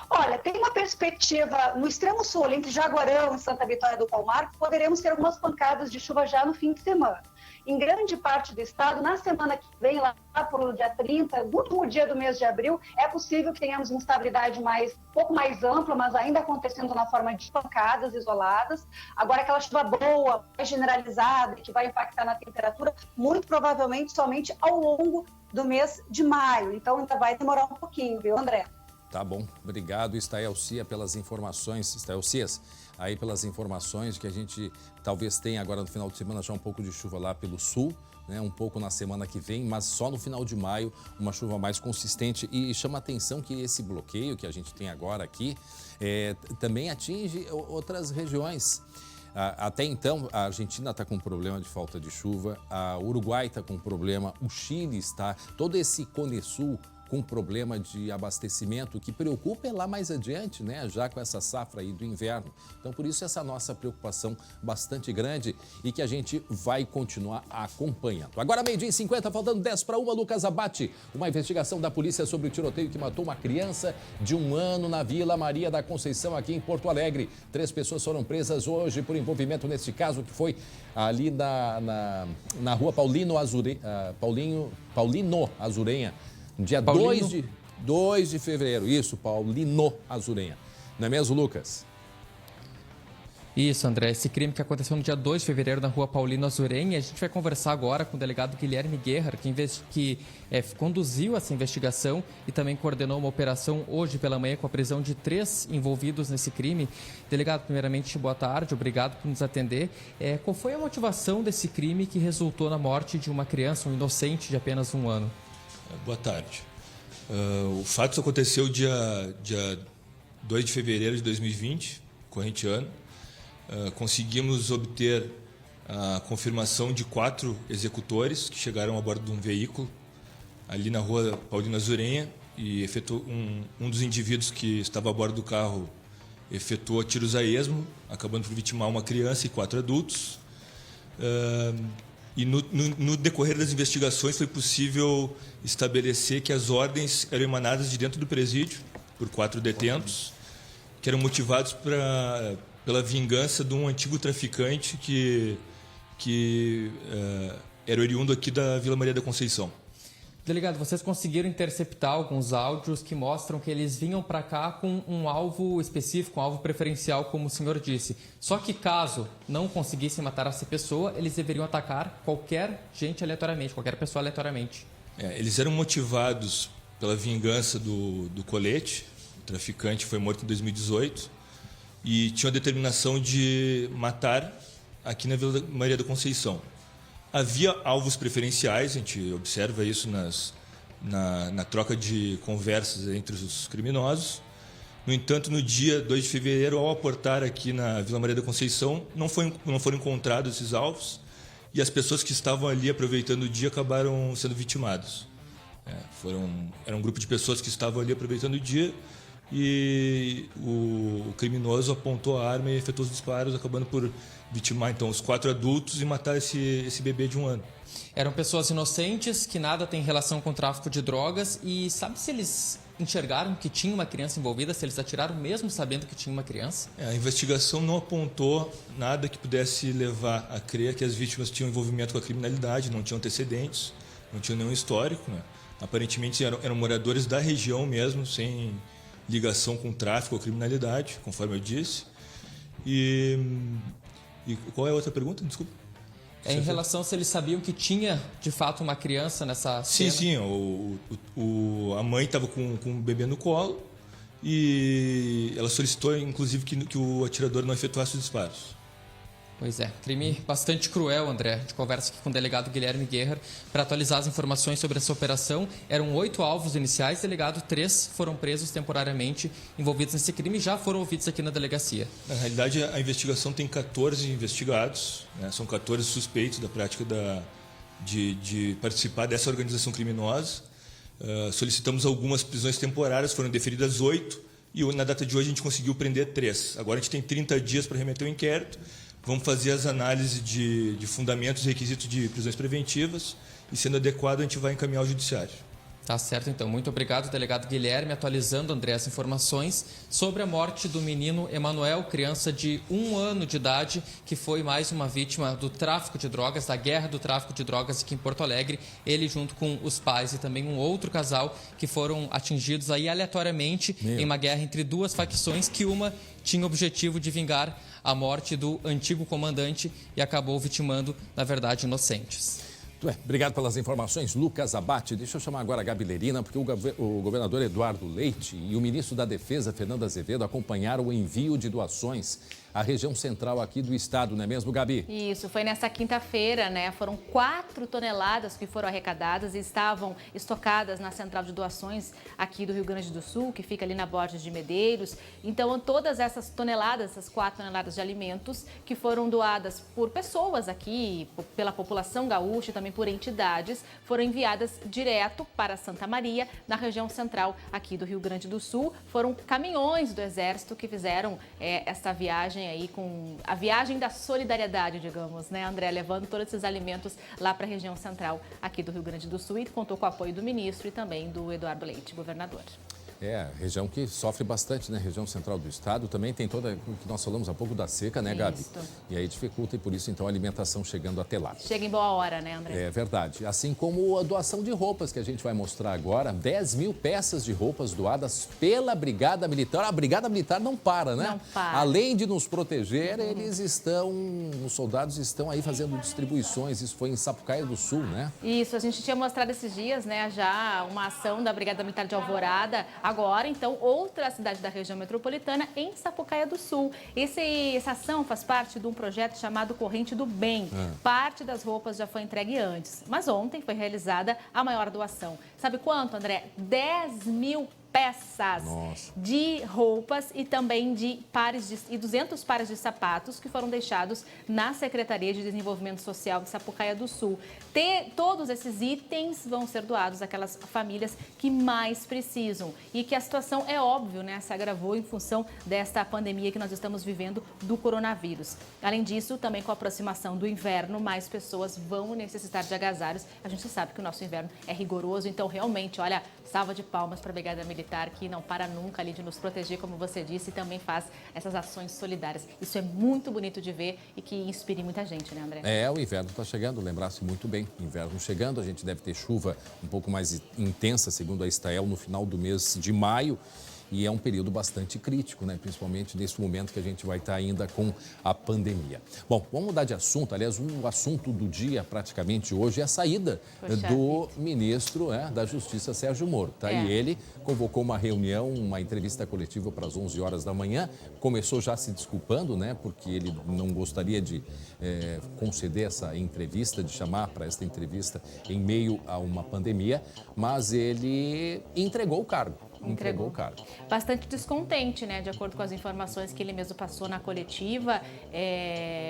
Olha, tem uma perspectiva no extremo sul, entre Jaguarão e Santa Vitória do Palmar, poderemos ter algumas pancadas de chuva já no fim de semana. Em grande parte do estado, na semana que vem, lá por o dia 30, no último dia do mês de abril, é possível que tenhamos instabilidade um pouco mais ampla, mas ainda acontecendo na forma de pancadas isoladas. Agora, aquela chuva boa, mais generalizada, que vai impactar na temperatura, muito provavelmente somente ao longo do mês de maio. Então, ainda vai demorar um pouquinho, viu, André? Tá bom, obrigado, Stael Cia, pelas informações, Stael Cias, aí pelas informações que a gente talvez tenha agora no final de semana já um pouco de chuva lá pelo sul, né, um pouco na semana que vem, mas só no final de maio uma chuva mais consistente. E chama a atenção que esse bloqueio que a gente tem agora aqui também atinge outras regiões. Até então, a Argentina está com problema de falta de chuva, o Uruguai está com problema, o Chile está, todo esse Cone Sul com problema de abastecimento, que preocupa é lá mais adiante, né? Já com essa safra aí do inverno. Então, por isso, essa nossa preocupação bastante grande e que a gente vai continuar acompanhando. Agora, 12h50, faltando 10 para 1, Lucas Abate. Uma investigação da polícia sobre o tiroteio que matou uma criança de 1 ano na Vila Maria da Conceição, aqui em Porto Alegre. 3 pessoas foram presas hoje por envolvimento neste caso, que foi ali na rua Paulino Azurenha. Dia 2 de fevereiro, isso, Paulino Azurenha. Não é mesmo, Lucas? Isso, André. Esse crime que aconteceu no dia 2 de fevereiro na rua Paulino Azurenha. A gente vai conversar agora com o delegado Guilherme Guerra, que conduziu essa investigação e também coordenou uma operação hoje pela manhã com a prisão de 3 envolvidos nesse crime. Delegado, primeiramente, boa tarde, obrigado por nos atender. Qual foi a motivação desse crime que resultou na morte de uma criança, um inocente de apenas 1 ano? Boa tarde. O fato aconteceu dia 2 de fevereiro de 2020, corrente ano. Conseguimos obter a confirmação de 4 executores que chegaram a bordo de um veículo ali na rua Paulino Azurenha e um dos indivíduos que estava a bordo do carro efetuou tiros a esmo, acabando por vitimar uma criança e 4 adultos. E no decorrer das investigações foi possível estabelecer que as ordens eram emanadas de dentro do presídio por 4 detentos, que eram motivados pela vingança de um antigo traficante que era oriundo aqui da Vila Maria da Conceição. Delegado, vocês conseguiram interceptar alguns áudios que mostram que eles vinham para cá com um alvo específico, um alvo preferencial, como o senhor disse. Só que caso não conseguissem matar essa pessoa, eles deveriam atacar qualquer gente aleatoriamente, qualquer pessoa aleatoriamente. Eles eram motivados pela vingança do Colete. O traficante foi morto em 2018 e tinham a determinação de matar aqui na Vila Maria da Conceição. Havia alvos preferenciais, a gente observa isso na troca de conversas entre os criminosos. No entanto, no dia 2 de fevereiro, ao aportar aqui na Vila Maria da Conceição, não foram encontrados esses alvos e as pessoas que estavam ali aproveitando o dia acabaram sendo vitimadas. Era um grupo de pessoas que estavam ali aproveitando o dia e o criminoso apontou a arma e efetuou os disparos, acabando por vitimar então os 4 adultos e matar esse bebê de 1 ano. Eram pessoas inocentes que nada tem relação com o tráfico de drogas e sabe se eles enxergaram que tinha uma criança envolvida, se eles atiraram mesmo sabendo que tinha uma criança? A investigação não apontou nada que pudesse levar a crer que as vítimas tinham envolvimento com a criminalidade, não tinham antecedentes, não tinham nenhum histórico, né? Aparentemente eram moradores da região mesmo, sem ligação com tráfico ou criminalidade, conforme eu disse. E qual é a outra pergunta? Desculpa. Em relação se eles sabiam que tinha, de fato, uma criança nessa cena? Sim. A mãe estava com o bebê no colo e ela solicitou, inclusive, que o atirador não efetuasse os disparos. Pois é, crime bastante cruel, André. A gente conversa aqui com o delegado Guilherme Guerra para atualizar as informações sobre essa operação. Eram 8 alvos iniciais, delegado, 3 foram presos temporariamente envolvidos nesse crime e já foram ouvidos aqui na delegacia. Na realidade, a investigação tem 14 investigados, né? São 14 suspeitos da prática de participar dessa organização criminosa. Solicitamos algumas prisões temporárias, foram deferidas 8 e na data de hoje a gente conseguiu prender 3. Agora a gente tem 30 dias para remeter o inquérito. Vamos fazer as análises de fundamentos e requisitos de prisões preventivas e, sendo adequado, a gente vai encaminhar ao judiciário. Tá certo, então. Muito obrigado, delegado Guilherme, atualizando, André, as informações sobre a morte do menino Emanuel, criança de 1 ano de idade, que foi mais uma vítima do tráfico de drogas, da guerra do tráfico de drogas aqui em Porto Alegre. Ele junto com os pais e também um outro casal que foram atingidos aí aleatoriamente em uma guerra entre 2 facções, que uma tinha o objetivo de vingar a morte do antigo comandante e acabou vitimando, na verdade, inocentes. Obrigado pelas informações, Lucas Abate. Deixa eu chamar agora a Gabi Lerina, porque o governador Eduardo Leite e o ministro da Defesa, Fernando Azevedo, acompanharam o envio de doações à região central aqui do estado, não é mesmo, Gabi? Isso, foi nessa quinta-feira, né? Foram 4 toneladas que foram arrecadadas e estavam estocadas na central de doações aqui do Rio Grande do Sul, que fica ali na Borges de Medeiros. Então, todas essas toneladas, essas 4 toneladas de alimentos que foram doadas por pessoas aqui, pela população gaúcha e também por entidades, foram enviadas direto para Santa Maria, na região central aqui do Rio Grande do Sul. Foram caminhões do Exército que fizeram essa viagem aí, com a viagem da solidariedade, digamos, né, André, levando todos esses alimentos lá para a região central aqui do Rio Grande do Sul e contou com o apoio do ministro e também do Eduardo Leite, governador. Região que sofre bastante, né? Região central do estado. Também tem toda o que nós falamos há pouco da seca, né, Gabi? Isso. E aí dificulta e por isso, então, a alimentação chegando até lá. Chega em boa hora, né, André? É verdade. Assim como a doação de roupas que a gente vai mostrar agora. 10 mil peças de roupas doadas pela Brigada Militar. A Brigada Militar não para, né? Não para. Além de nos proteger, os soldados estão aí fazendo distribuições. Isso foi em Sapucaia do Sul, né? Isso, a gente tinha mostrado esses dias, né, já uma ação da Brigada Militar de Alvorada. Agora, então, outra cidade da região metropolitana, em Sapucaia do Sul. Essa ação faz parte de um projeto chamado Corrente do Bem. Parte das roupas já foi entregue antes, mas ontem foi realizada a maior doação. Sabe quanto, André? 10 mil peças de roupas e também de 200 pares de sapatos que foram deixados na Secretaria de Desenvolvimento Social de Sapucaia do Sul. Todos esses itens vão ser doados àquelas famílias que mais precisam e que a situação, é óbvio, né, se agravou em função desta pandemia que nós estamos vivendo do coronavírus. Além disso, também com a aproximação do inverno, mais pessoas vão necessitar de agasalhos. A gente sabe que o nosso inverno é rigoroso, então realmente, olha, Salva de palmas para a Brigada Militar, que não para nunca ali de nos proteger, como você disse, e também faz essas ações solidárias. Isso é muito bonito de ver e que inspira muita gente, né, André? O inverno está chegando, lembrar-se muito bem. Inverno chegando, a gente deve ter chuva um pouco mais intensa, segundo a Estael, no final do mês de maio. E é um período bastante crítico, né? Principalmente nesse momento que a gente vai estar ainda com a pandemia. Bom, vamos mudar de assunto. Aliás, o assunto do dia praticamente hoje é a saída do ministro da Justiça, Sérgio Moro. E ele convocou uma reunião, uma entrevista coletiva para as 11 horas da manhã. Começou já se desculpando, né? Porque ele não gostaria de conceder essa entrevista, de chamar para esta entrevista em meio a uma pandemia. Mas ele entregou o cargo. Entregou o cargo. Bastante descontente, né? De acordo com as informações que ele mesmo passou na coletiva.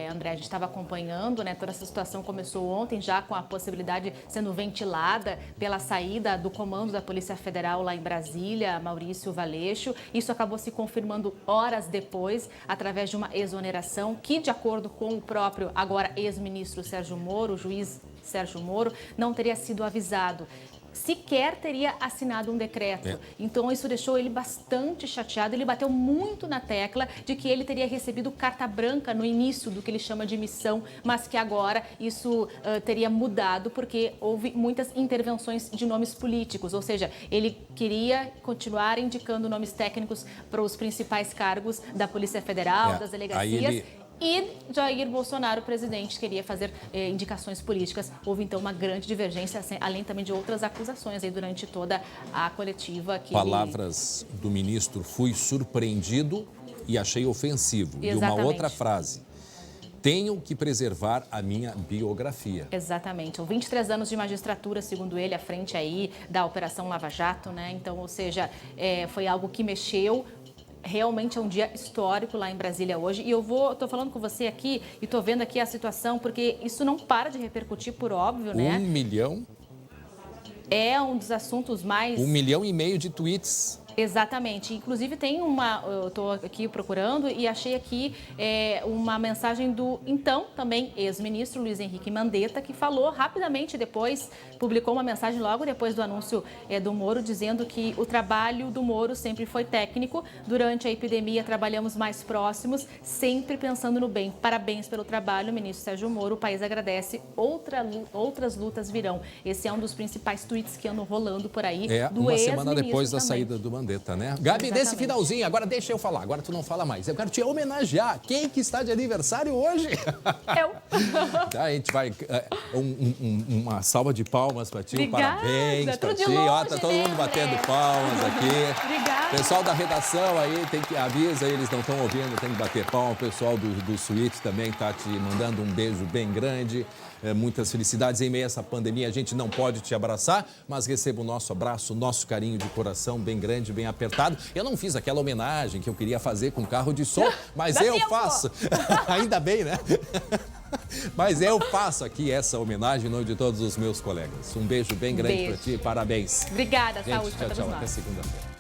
André, a gente estava acompanhando, né? Toda essa situação começou ontem, já com a possibilidade sendo ventilada pela saída do comando da Polícia Federal lá em Brasília, Maurício Valeixo. Isso acabou se confirmando horas depois, através de uma exoneração que, de acordo com o próprio agora ex-ministro Sérgio Moro, o juiz Sérgio Moro, não teria sido avisado. Sequer teria assinado um decreto. Então, isso deixou ele bastante chateado. Ele bateu muito na tecla de que ele teria recebido carta branca no início do que ele chama de missão, mas que agora isso teria mudado porque houve muitas intervenções de nomes políticos. Ou seja, ele queria continuar indicando nomes técnicos para os principais cargos da Polícia Federal, das delegacias. E Jair Bolsonaro, o presidente, queria fazer indicações políticas. Houve, então, uma grande divergência, além também de outras acusações aí durante toda a coletiva. Palavras do ministro: fui surpreendido e achei ofensivo. Exatamente. E uma outra frase: tenho que preservar a minha biografia. Exatamente. São 23 anos de magistratura, segundo ele, à frente aí da Operação Lava Jato, né? Então, ou seja, foi algo que mexeu. Realmente é um dia histórico lá em Brasília hoje. E tô falando com você aqui e tô vendo aqui a situação, porque isso não para de repercutir, por óbvio, né? 1 milhão? É um dos assuntos mais... 1,5 milhão de tweets. Exatamente. Inclusive tem eu estou aqui procurando e achei aqui uma mensagem do então também ex-ministro Luiz Henrique Mandetta, que falou rapidamente depois, publicou uma mensagem logo depois do anúncio do Moro, dizendo que o trabalho do Moro sempre foi técnico. Durante a epidemia trabalhamos mais próximos, sempre pensando no bem. Parabéns pelo trabalho, ministro Sérgio Moro. O país agradece. Outras lutas virão. Esse é um dos principais tweets que andam rolando por aí. Uma semana depois da saída do Mandetta. Né? Gabi, desse finalzinho, agora deixa eu falar, agora tu não fala mais. Eu quero te homenagear. Quem que está de aniversário hoje? Eu. A gente vai... uma salva de palmas para ti, Obrigada, parabéns para ti. Longe, tá todo mundo batendo palmas aqui. Obrigada. Pessoal da redação aí, avisa, eles não estão ouvindo, tem que bater palma. O pessoal do Suíte também tá te mandando um beijo bem grande. Muitas felicidades em meio a essa pandemia. A gente não pode te abraçar, mas receba o nosso abraço, o nosso carinho de coração bem grande, bem apertado. Eu não fiz aquela homenagem que eu queria fazer com carro de som, mas eu faço. Ainda bem, né? Mas eu faço aqui essa homenagem em nome de todos os meus colegas. Um beijo bem grande para ti, parabéns. Obrigada, gente, saúde para todos nós. Até segunda-feira.